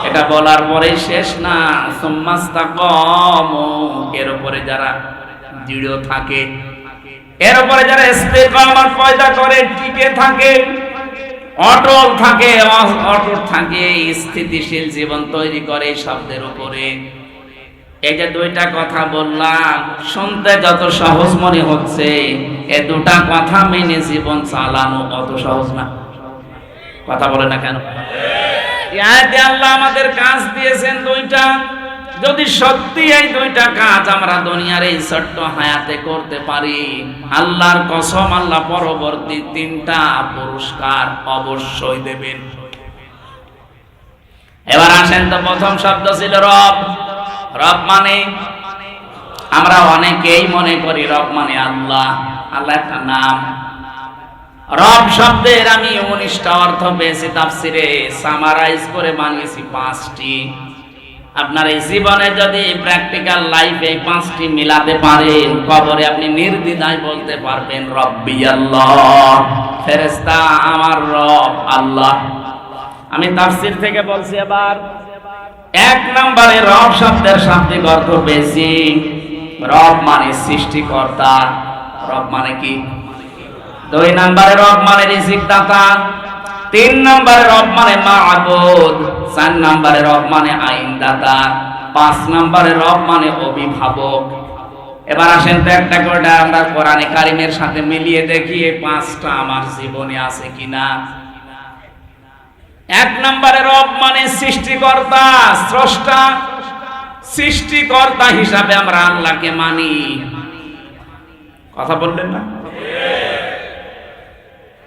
Speaker 2: এটা বলার পরে শেষ না, সুম্মাস্তাকামু, এর উপরে যারা দৃঢ় থাকে, এর উপরে যারা ইস্তেকামত পয়দা করে, টিকে থাকে, অটল থাকে, অটল থাকে, স্থিতিশীল জীবন তৈরি করে শব্দের উপরে। এই যে 2টা কথা বললাম, শুনতে যত সহজ মনে হচ্ছে, এই 2টা কথা মেনে জীবন চালানো অত সহজ না। কথা বলে না কেন? আয়াতে আল্লাহ আমাদের কাজ দিয়েছেন 2টা। যদি সত্যি এই 2টা কাজ আমরা দুনিয়ার এই ছোট্ট হায়াতে করতে পারি, আল্লাহর কসম আল্লাহ পরবর্তী 3টা পুরস্কার অবশ্যই দেবেন। এবার আসেন তো, প্রথম শব্দ ছিল রব। রব মানে, আমরা অনেকেই মনে করি রব মানে আল্লাহ। আল্লাহ একটা নাম। রব শব্দের আমি 19টা অর্থ পেয়েছি, তাফসিরে সামারাইজ করে বানিয়েছি 5টি। আপনার এই জীবনে যদি প্র্যাকটিক্যাল লাইফে 5টি মিলাতে পারেন, কবরে আপনি নির্দ্বিধায় বলতে পারবেন রব্বি আল্লাহ, ফেরেশতা আমার রব আল্লাহ। আমি তাফসির থেকে বলছি। এবার এক নম্বরে রব শব্দের শাব্দিক অর্থ বেশি। রব মানে সৃষ্টিকর্তা। রব মানে কি? 2 নম্বরে রব মানে রিজিকদাতা। 3 নম্বরে রব মানে মা'বুদ। 4 নম্বরে রব মানে আইনদাতা। 5 নম্বরে রব মানে অভিভাবক। এবার আসেন তো একটা করে আমরা কোরআনে কারিমের সাথে মিলিয়ে দেখি এই 5টা আমার জীবনে আছে কিনা। 1 নম্বরে রব মানে সৃষ্টিকর্তা, স্রষ্টা। সৃষ্টিকর্তা হিসাবে আমরা আল্লাহকে মানি। কথা বললেন না?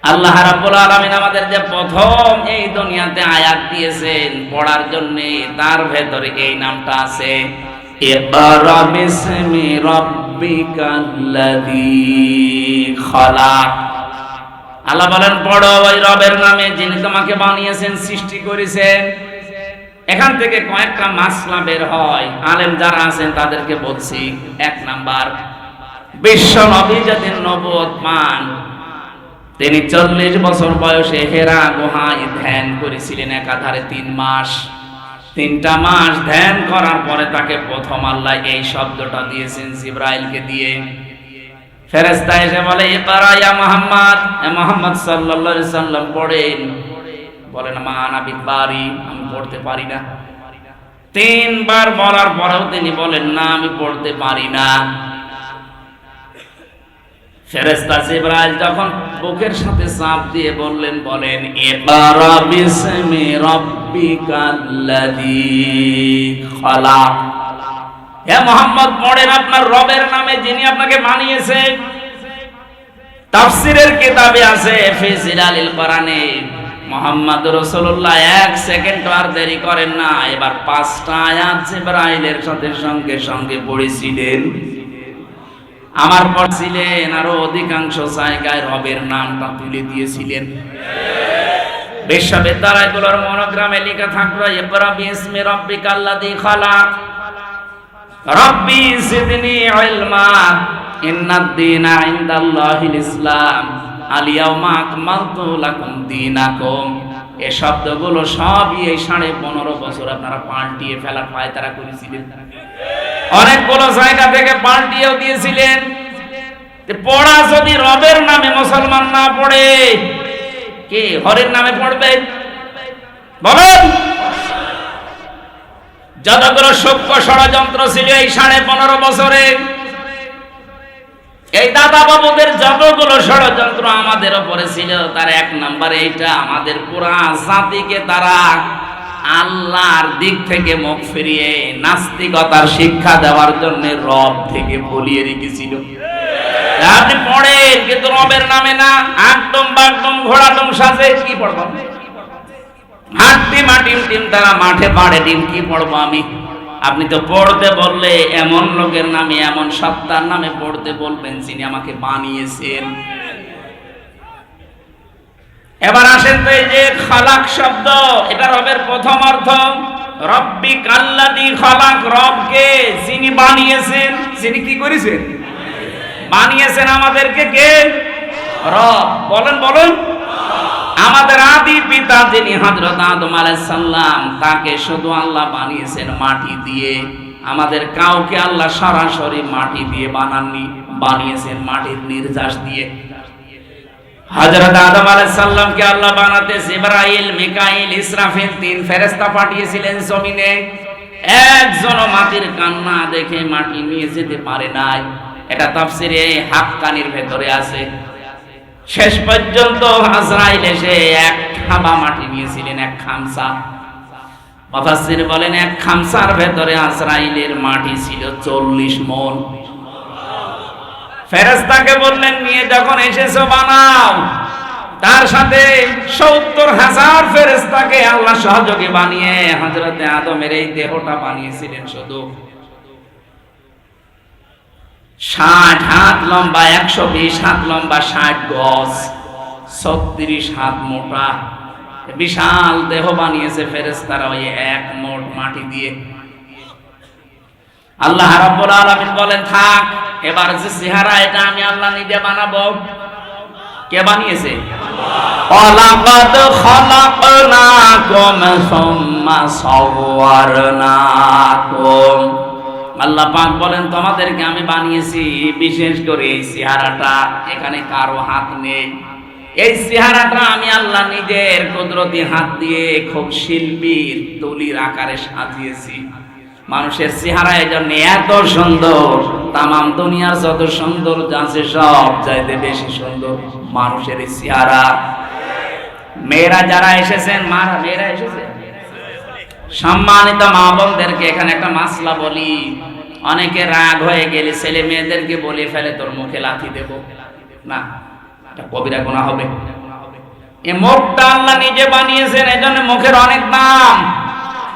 Speaker 2: আল্লাহ রাব্বুল আলামিন আমাদের যে প্রথম এই দুনিয়াতে আয়াত দিয়েছেন পড়ার জন্য, তার ভেতরে এই নামটা আছে, ইকরা বিসমি রাব্বিকাল্লাযী খালাক। আল্লাহ বলেন পড়ো ওই রবের নামে যিনি তোমাকে বানিয়েছেন, সৃষ্টি করেছেন। এখান থেকে কয়েকটা মাসলা বের হয়, আলেম যারা আছেন তাদেরকে বলছি। 1 নাম্বার, বিশ্ব নবী যেদিন নবুয়ত পান তিনি 40 বছর বয়সে হেরা গুহায় ধ্যান করেছিলেন একাধারে 3 মাস। 3টা মাস ধ্যান করার পরে তাকে প্রথম আল্লাহ এই শব্দটা দিয়েছেন জিবরাইলকে দিয়ে। ফেরেশতা এসে বলে ইকরা ইয়া মুহাম্মদ, এ মুহাম্মদ সাল্লাল্লাহু আলাইহি সাল্লাম পড়েন। বলেন মা আনা বিকারি, আমি পড়তে পারি না। 3 বার বলার পরেও তিনি বলেন না আমি পড়তে পারি না। ফেরেশতা জিবরাইল যখন বুকের সাথে চাপ দিয়ে বলেন ইকরা বিসমি রাব্বিকাল্লাযী খালাক। হে মুহাম্মদ পড়েন আপনার রবের নামে যিনি আপনাকে বানিয়েছেন। তাফসীরের কিতাবে আছে ফি জিলালিল কোরআনে, মুহাম্মদ রাসূলুল্লাহ 1 সেকেন্ড আর দেরি করেন না, এবার 5টা আয়াত জিবরাইলের সাথে সঙ্গে সঙ্গে পড়েছিলেন। আমার পড়ছিলেন, আরো অধিকাংশ জায়গায় রবের নামটা তুলে দিয়েছিলেন। বিশ্ববিদ্যালয়গুলোর মনোগ্রামে লেখা থাকলো ইকরা বিসমি রাব্বিকাল্লাযী খালাক, রব্বি জিদনি ইলমা, ইন্নাদ দীনা ইনদাল্লাহিল ইসলাম, আল ইয়াউমা আকমালতু লাকুম দীনাকুম। এই শব্দগুলো সবই এই 15.5 বছর আপনারা পাল্টিয়ে ফেলার পায়তারা করেছিলেন। অনেকগুলো জায়গা থেকে পাল্টিয়েও দিয়েছিলেন। পড়া যদি রবের নামে মুসলমান না পড়ে, কে হরের নামে পড়বে বলেন? যতগুলো সূক্ষ্ম ষড়যন্ত্র ছিল এই 15.5 বছরে, এই দাদা বাবুদের যতগুলো ষড়যন্ত্র আমাদের উপরে ছিল, তার 1 নম্বরে এইটা, আমাদের পুরা জাতিকে তারা আল্লাহর দিক থেকে মুখ ফিরিয়ে নাস্তিকতার শিক্ষা দেওয়ার জন্য রব থেকে ভুলিয়ে রেখেছিল। আপনি পড়েন কিন্তু রবের নামে না, একদম বাগদম ঘোড়াদম সাজে কি পড়বো? হাঁটতে মাটিম টিম তারা মাঠে পাড়ে ডিম, কি পড়বো আমি? আপনি তো পড়তে বললে এমন লোকের নামে, এমন সত্তার নামে পড়তে বলবেন যিনি আমাকে বানিয়েছেন। এবার আসেন তো এই যে খালাক শব্দ, এটা রবের প্রথম অর্থ। রব্বিকাল্লাযী খালাক, রবকে যিনি বানিয়েছেন। যিনি কি করেছেন? বানিয়েছেন আমাদেরকে কে? রব। বলেন বলেন। আমাদের আদি পিতা যিনি হযরত আদম আলাইহিস সালাম, তাকে শুধু আল্লাহ বানিয়েছেন মাটি দিয়ে। আমাদের কাউকে আল্লাহ সরাসরি মাটি দিয়ে বানাননি, বানিয়েছেন মাটির নির্যাস দিয়ে। হযরত আদম আলাইহিস সালামকে আল্লাহ বানাতে জিবরাইল, মিকাইল, ইসরাফিল 3 ফেরেশতা পাঠিয়েছিলেন জমিনে। একজনও মাটির কান্না দেখে মাটি নিয়ে যেতে পারে নাই। এটা তাফসীরে হাক্কানির ভেতরে আছে। শেষ পর্যন্ত আজরাইল এসে 1 খাবা মাটি নিয়েছিলেন, 1 খামসা। মুফাসসির বলেন 1 খামসার ভেতরে আজরাইলের মাটি ছিল 40 মণ। ফেরেশতাকে বললেন নিয়ে যখন এসেছো বানাও। তার সাথে 70,000 ফেরেশতাকে আল্লাহ সহযোগী বানিয়ে হযরতে আদমের এই দেহটা বানিয়েছিলেন শুধু। 60 হাত লম্বা, 120 হাত লম্বা, 60 গজ, 36 হাত মোটা, বিশাল দেহ বানিয়েছে ফেরেশতারা ওই 1 মোট মাটি দিয়ে। আল্লাহ রাব্বুল আলামিন বলেন থাক, এবার যে চেহারা এটা আমি আল্লাহ নিজে বানাবো। কে বানিয়েছে? ওয়ালাকাদ খালাকনাকুম সুম্মা সাওয়ারনাকুম। আল্লাহ পাক বলেন তোমাদেরকে আমি বানিয়েছি, বিশেষ করে এই চেহারাটা, এখানে কারো হাত নেই। এই চেহারাটা আমি আল্লাহ নিজের কুদরতি হাত দিয়ে খুব শিল্পীর তুলির আকারে সাজিয়েছি। মানুষের চেহারা এই জন্য এত সুন্দর, তামাম দুনিয়ার যত সুন্দর আছে সব চাইতে বেশি সুন্দর মানুষের এই চেহারা। মেয়েরা যারা এসেছেন, মেয়েরা এসেছেন, সম্মানিত মা বোনদেরকে এখানে একটা মাসলা বলি। অনেকে রাগ হয়ে গেলে ছেলে মেয়েদেরকে বলে ফেলে তোর মুখে লাথি দেব, না, এটা কবিরা গুনাহ হবে। এই মুখটা আল্লাহ নিজে বানিয়েছেন, এই জন্য মুখের অনেক দাম।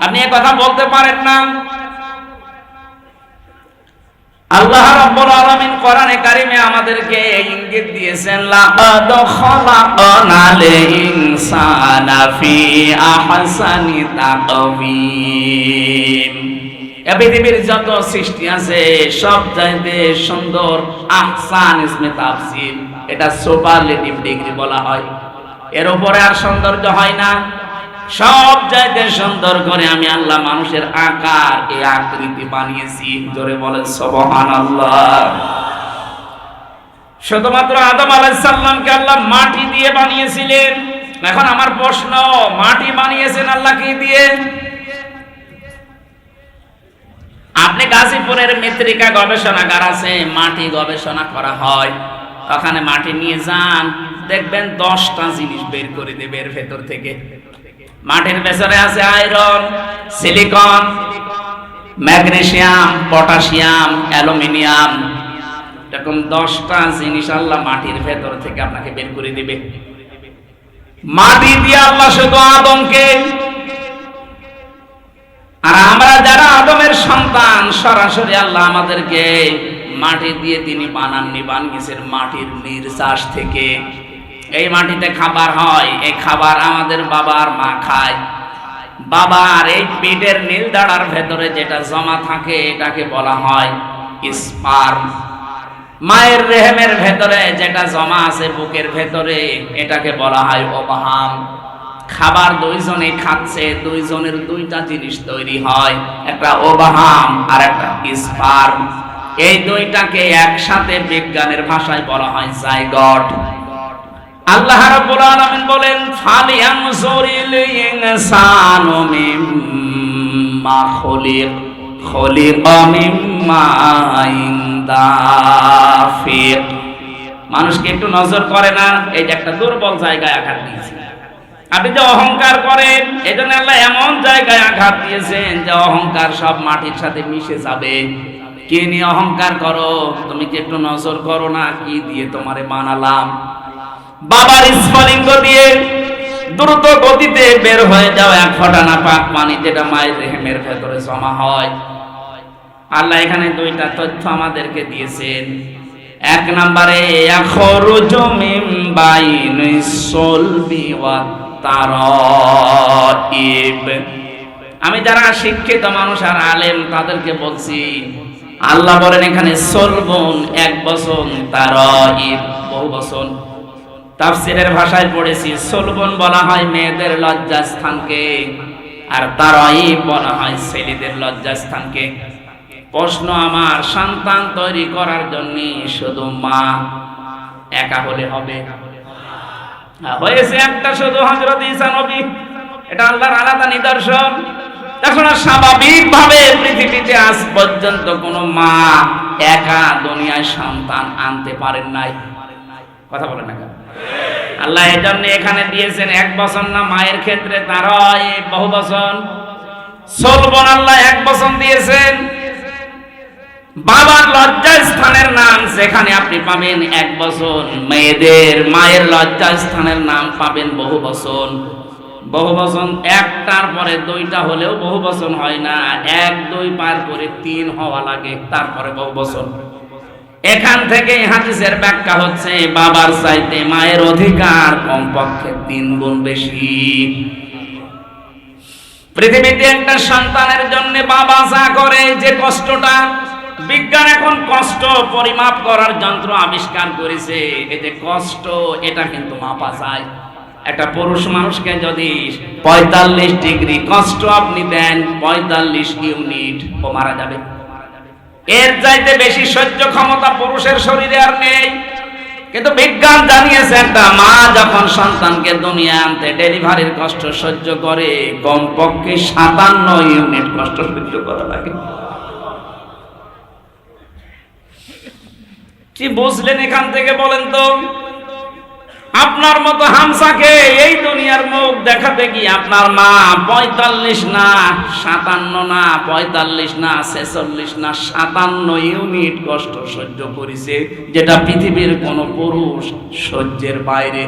Speaker 2: আপনি এ কথা বলতে পারেন না। আল্লাহ রাব্বুল আলামিন কোরআনে কারিমে আমাদেরকে এই ইঙ্গিত দিয়েছেন, লাকাদ খালাকনাল ইনসানা ফি আহসানি তাকওয়িম। এই পৃথিবীর যত সৃষ্টি আছে সব চাইতে সুন্দর, আহসান ইসমে তাফসীর, এটা সুপারলেটিভ ডিগ্রি বলা হয়। এর উপরে আর সৌন্দর্য হয় না। সব চাইতে সুন্দর করে আমি আল্লাহ মানুষের আকার, এই আকৃতি বানিয়েছি। জোরে বলেন সুবহানাল্লাহ। শুধুমাত্র আদম আলাইহিস সালামকে আল্লাহ মাটি দিয়ে বানিয়েছিলেন। এখন আমার প্রশ্ন, মাটি বানিয়েছেন আল্লাহ কি দিয়ে? আপনি গাজীপুরের মৃত্তিকা গবেষণাগার আছে, মাটি গবেষণা করা হয়, ওখানে মাটি নিয়ে যান, দেখবেন 10টা জিনিস বের করে দেবে এর ভেতর থেকে। মাটির ভেতরে আছে iron, silicon, magnesium, potassium, aluminium, এরকম 10টা জিনিস আল্লাহ মাটির ভেতর থেকে আপনাকে বের করে দিবে। মাটি দিয়ে আল্লাহ শুধু আদমকে, আর আমরা যারা আদমের সন্তান, সরাসরি আল্লাহ আমাদেরকে মাটি দিয়ে তিনি বানাননি, বানিয়েছেন মাটির নির্যাস থেকে। এই মাটিতে খাবার হয়, এই খাবার আমাদের বাবার মা খায়। বাবার এই পেটের নীল দাঁড়ার ভেতরে যেটা জমা থাকে এটাকে বলা হয় স্পার্ম। মায়ের রেহেমের ভেতরে যেটা জমা আছে বুকের ভেতরে এটাকে বলা হয় ওভাম। খাবার দুইজনে খাচ্ছে, দুইজনের দুইটা জিনিস তৈরি হয়, একটা ওভাম আর একটা স্পার্ম। এই দুইটাকে একসাথে বিজ্ঞানের ভাষায় বলা হয় জাইগট। আল্লাহ রাব্বুল আলামিন বলেন, ফালিয়ানজুরিল ইনসানু মিম্মা খুলিকা মিম্মা দাফিক। মানুষকে একটু নজর করে না, এই যে একটা দুর্বল জায়গায় আঘাত দিয়েছে। আপনি যে অহংকার করেন, এজন্য আল্লাহ এমন জায়গায় আঘাত দিয়েছেন যে অহংকার সব মাটির সাথে মিশে যাবে। কে নিয়ে অহংকার করো? তুমি কি একটু নজর করো না কি দিয়ে তোমারে বানালাম? বাবার স্ফলিঙ্গ দিয়ে দ্রুত গতিতে বের হয়ে যাও এক ফোঁটা না পাক পানি, যেটা মায়ের রেহেমের ভেতরে জমা হয়। আল্লাহ এখানে দুইটা তথ্য আমাদেরকে দিয়েছেন। এক নম্বরে, ইয়াখরুজু মিন বাইনিস সুলবি ওয়াত তারাইব। আমি যারা শিক্ষিত মানুষ আর আলেম তাদেরকে বলছি, আল্লাহ বলেন এখানে সুলবুন এক বচন, তারাইব বহু বচন। তাফসীরের ভাষায় পড়েছি, সুলবুন বলা হয় মেয়েদের লজ্জাস্থানকে, আর তারাইব বলা হয় ছেলেদের লজ্জাস্থানকে। প্রশ্ন আমার, সন্তান তৈরি করার জন্য শুধু মা একা হলে হবে? হয়েছে একটা শুধু, হযরত ঈসা নবী, এটা আল্লাহর আলাদা নিদর্শন। এখন স্বাভাবিকভাবে পৃথিবীতে আজ পর্যন্ত কোনো মা একা দুনিয়ায় সন্তান আনতে পারেন নাই। কথা বলেন না কেন? আল্লাহ এই জন্য এখানে দিয়েছেন এক বচন না, মায়ের ক্ষেত্রে তারাইব বহু বচন। সুলবুন আল্লাহ এক বচন দিয়েছেন। বাবার লজ্জাস্থানের নাম যেখানে আপনি পাবেন এক বচন, মেয়েদের মায়ের লজ্জাস্থানের নাম পাবেন বহু বচন। বহু বচন একটার পরে দুইটা হলেও বহু বচন হয় না, 1 2 পার করে 3 হওয়া লাগে, তারপরে বহু বচন। এখান থেকে হাদিসের ব্যাখ্যা হচ্ছে, বাবার চাইতে মায়ের অধিকার কমপক্ষে 3 গুণ বেশি। পৃথিবীতে একটা সন্তানের জন্য বাবা যা করে, যে কষ্টটা,
Speaker 1: বিজ্ঞান এখন কষ্ট পরিমাপ করার যন্ত্র আবিষ্কার করেছে। এতে কষ্ট এটা কিন্তু মাপা যায়। একটা পুরুষ মানুষকে যদি 45 ডিগ্রি কষ্ট আপনি দেন, 45 ইউনিট, ও মারা যাবে। এর চাইতে বেশি সহ্য ক্ষমতা পুরুষের শরীরে আর নেই। কিন্তু বিজ্ঞান জানিয়েছে একটা মা যখন সন্তানকে দুনিয়া আনতে ডেলিভারির কষ্ট সহ্য করে, কমপক্ষে 57 ইউনিট কষ্ট সহ্য করা লাগে। কি বুঝলেন এখান থেকে বলেন তো? আপনার মতো হামসাকে এই দুনিয়ার মুখ দেখাতে গিয়ে আপনার মা 45 না 57 না 45 না 46 না 57 ইউনিট কষ্ট সহ্য করেছে, যেটা পৃথিবীর কোন পুরুষ সহ্যের বাইরে।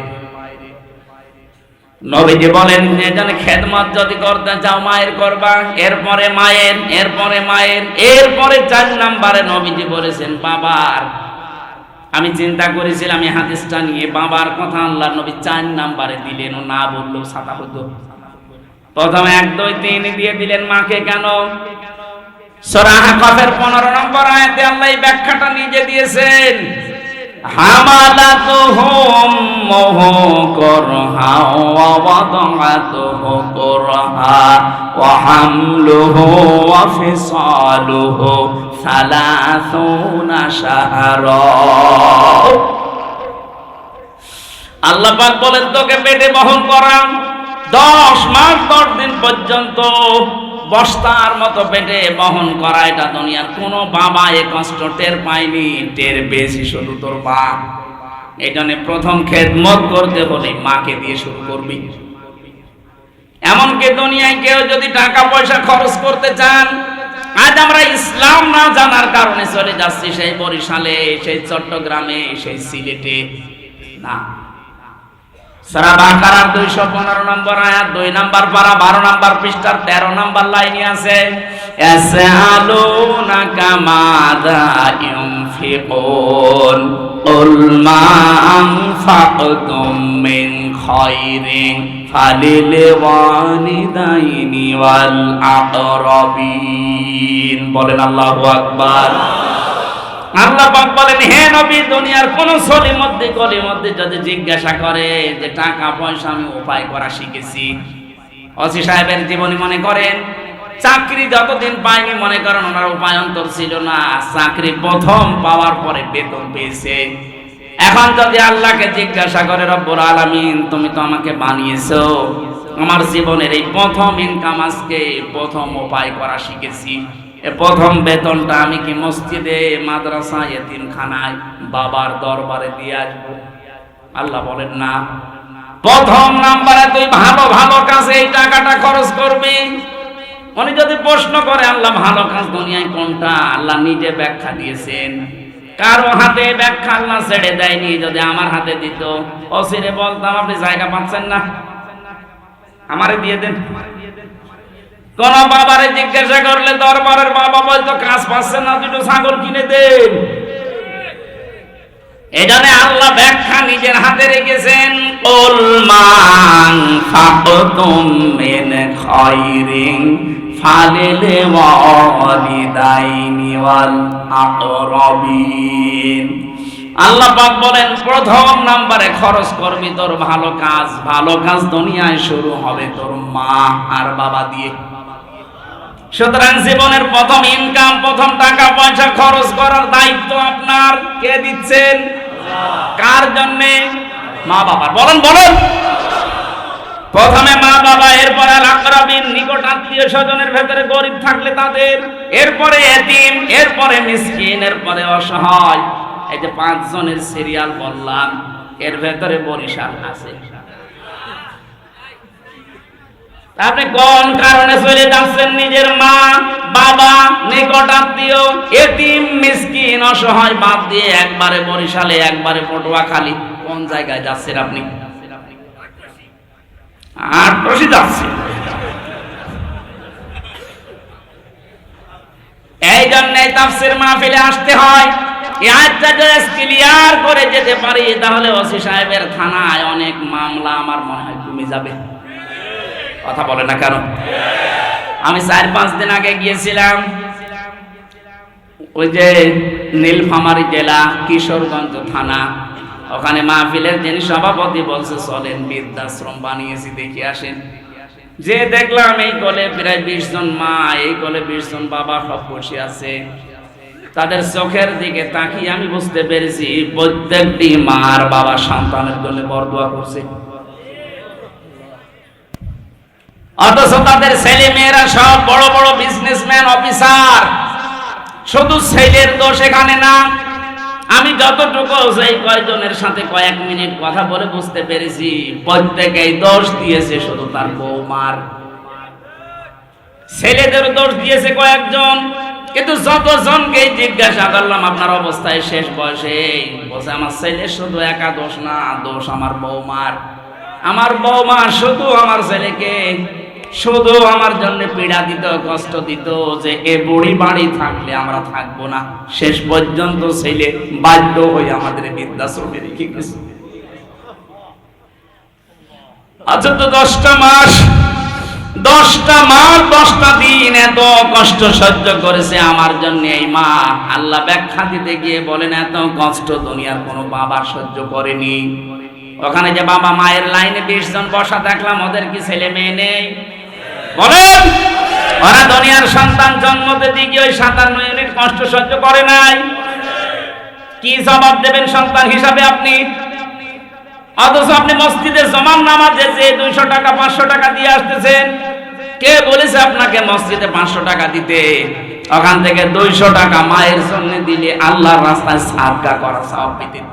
Speaker 1: নবীজি বলেন যে জানে খেদমত যদি করতে চাও মায়ের করবা, এরপরে মায়ের, এরপরে মায়ের, এরপরে 4 নম্বরে নবীজি বলেছেন বাবার। আমি চিন্তা করেছিলাম এই হাদিসটা নিয়ে, বাবার কথা আল্লাহর নবী 4 নম্বরে দিলেন, ও না বললেও সাদা হতো। প্রথমে 1 2 3 দিয়ে দিলেন মাকে কেন? সূরা আহকাফের 15 নম্বর আয়াতে আল্লাহ এই ব্যাখ্যাটা নিজে দিয়েছেন। হামালাতুহুম করহা ওয়া ওয়াদাআতুহু করহা ওয়া হামলুহু ওয়া ফিসালুহু 30 শাহরা। আল্লাহ পাক বলেন তোকে পেটে বহন করা 10 মাস 10 দিন পর্যন্ত বস্তার মতো পেটে বহন করা, এটা দুনিয়ার কোন বাবা এ কষ্ট টের পায়নি। টের বেশি শুধু তোর বাপ। এই জন্য প্রথম খেদমত করতে হলে মাকে দিয়ে শুরু করবি। এমনকি দুনিয়ায় কেউ যদি টাকা পয়সা খরচ করতে চান, আজ আমরা ইসলাম না জানার কারণে চলে যাচ্ছি সেই বরিশালে, সেই চট্টগ্রামে, সেই সিলেটে না। সূরা বাকারার 215 নম্বর আয়াত 2 নম্বর পারা 12 নম্বর পৃষ্ঠার 13 নম্বর লাইনে আছে, ইয়াসআলুনাকা মাযা ইউনফিকুন কুল মা আনফাকতুম মিন খায়রিন ফালিল ওয়ালিদাইনি ওয়াল আকরাবিন। বলেন আল্লাহু আকবার। আল্লাহ পাক বলেন হে নবী, দুনিয়ার কোন সলি মধ্যে গলি মধ্যে যদি জিজ্ঞাসা করে যে টাকা পয়সা আমি উপায় করা শিখেছি, ওসি সাহেবের জীবনী মনে করেন, চাকরি যতদিন পায়নি মনে করেন ওনার উপায়ন্তর ছিল না, চাকরি প্রথম পাওয়ার পরে বেতন পেয়েছে। এখন যদি আল্লাহকে জিজ্ঞাসা করে রব্বুল আলামিন তুমি তো আমাকে বানিয়েছো, আমার জীবনের এই প্রথম ইনকাম আজকে প্রথম উপায় করা শিখেছি, প্রথম বেতনটা আমি কি মসজিদে, মাদ্রাসা, এতিমখানায়, বাবার দরবারে দিয়ে আসবো? আল্লাহ বলেন না, প্রথম নাম্বারে তুই ভালো ভালো কাজে এই টাকাটা খরচ করবি। উনি যদি প্রশ্ন করে আল্লাহ ভালো কাজ দুনিয়ায় কোনটা, আল্লাহ নিজে ব্যাখ্যা দিয়েছেন। কারো হাতে ব্যাখ্যা আল্লাহ ছেড়ে দেয়নি। যদি আমার হাতে দিত, অসিরে বলতাম আপনি জায়গা পাচ্ছেন না, আমারে দিয়ে দেন। কোন বাবারে জিজ্ঞাসা করলে দরবারের বাবা বলতো কাজ পাচ্ছেন না, দুটো ছাগল কিনে দেন। এজন্য আল্লাহ ব্যাখ্যা নিজের হাতে রেখেছেন। কুল মান ফাকতুম মিন খায়রিন ফালিল ওয়ালিদাইনি ওয়াল আকরাবিন। আল্লাহ পাক বলেন প্রথম নম্বরে খরচ করবি তোর ভালো কাজ। ভালো কাজ দুনিয়ায় শুরু হবে তোর মা আর বাবা দিয়ে। সুতরাং জীবনের প্রথম ইনকাম, প্রথম টাকা পয়সা খরচ করার দায়িত্ব আপনার। কে দিচ্ছেন? কার জন্য? মা বাবার। বলেন বলেন। প্রথমে মা বাবা, এরপরে আল আকরাবিন, নিকট আত্মীয় স্বজনের ভেতরে গরিব থাকলে তাদের, এরপরে এতিম, এরপরে মিসকিন, এরপরে অসহায়। এই যে 5 জনের সিরিয়াল বললাম, এর ভেতরে বরিশাল আছে। আপনি কোন কারণে চলে যাচ্ছেন? নিজের মা বাবা, নিকট আত্মীয়, এতিম, মিসকিন, অসহায় বাদ দিয়ে একবারে বরিশালে, একবারে পটুয়াখালী। কোন জায়গায় যাচ্ছেন আপনি? আটরশি যাচ্ছেন। এই জন্যই তাফসীর মাহফিলে আসতে হয়। এই আয়াতটা যদি ক্লিয়ার করে যেতে পারি, তাহলে ওসি সাহেবের থানায় অনেক মামলা আমার মনে হয় কমে যাবে। কথা বলে না কেন? আমি 4-5 দিন আগে গিয়েছিলাম
Speaker 2: ওই যে নীলফামারী জেলা কিশোরগঞ্জ থানা, ওখানে মাহফিলের যিনি সভাপতি বলছে চলেন বৃদ্ধাশ্রম বানিয়েছি দেখি আসেন। যে দেখলাম এই কোলে প্রায় 20 জন মা, এই কোলে 20 জন বাবা সব বসে আছে। তাদের চোখের দিকে তাকিয়ে আমি বুঝতে পেরেছি প্রত্যেকটি মার বাবা সন্তানের জন্য বরদোয়া করছে, অথচ তাদের ছেলে মেয়েরা সব বড় বড় বিজনেসম্যান, অফিসার। শুধু ছেলের দোষ এখানে না। আমি যতটুকু সেই কয়েকজনের সাথে কয়েক মিনিট কথা বলে বুঝতে পেরেছি প্রত্যেকেই দোষ দিয়েছে শুধু তার বৌমার। ছেলেদের দোষ দিয়েছে কয়েকজন, কিন্তু যতজনকে জিজ্ঞাসা করলাম আপনার অবস্থায় শেষ বয়সে, বলছে আমার ছেলে শুধু একা দোষ না, দোষ আমার বৌমার। আমার বৌমা শুধু আমার ছেলেকে শুধু আমার জন্য পীড়া দিত, কষ্ট দিত, যে এ বুড়ি বাড়ি থাকলে আমরা থাকবো না। শেষ পর্যন্ত ছেলে বাধ্য হয়ে আমাদের বৃদ্ধাশ্রমে রেখে গেছে। আচ্ছা, তো 10টা মাস 10টা দিন এত কষ্ট সহ্য করেছে আমার জন্য এই মা। আল্লাহ ব্যাখ্যা দিতে গিয়ে বলেন এত কষ্ট দুনিয়ার কোনো বাবা সহ্য করেনি। ওখানে যে বাবা মায়ের লাইনে 20 জন বসা দেখলাম, ওদের কি ছেলে মেয়ে নেই? বলেন, ওরা দুনিয়ার সন্তান জন্মতে দিকে ওই 57 মিনিট কষ্ট সহ্য করে নাই? কি জবাব দেবেন সন্তান হিসাবে আপনি? অথচ আপনি মসজিদে জমান নামাজে যে 200 টাকা 500 টাকা দিয়ে আসতেছেন, কে বলেছে আপনাকে মসজিদে 500 টাকা দিতে? ওখান থেকে 200 টাকা মায়ের জন্য দিলে আল্লাহর রাস্তায় সাদকা করা সওয়াব পেতেন।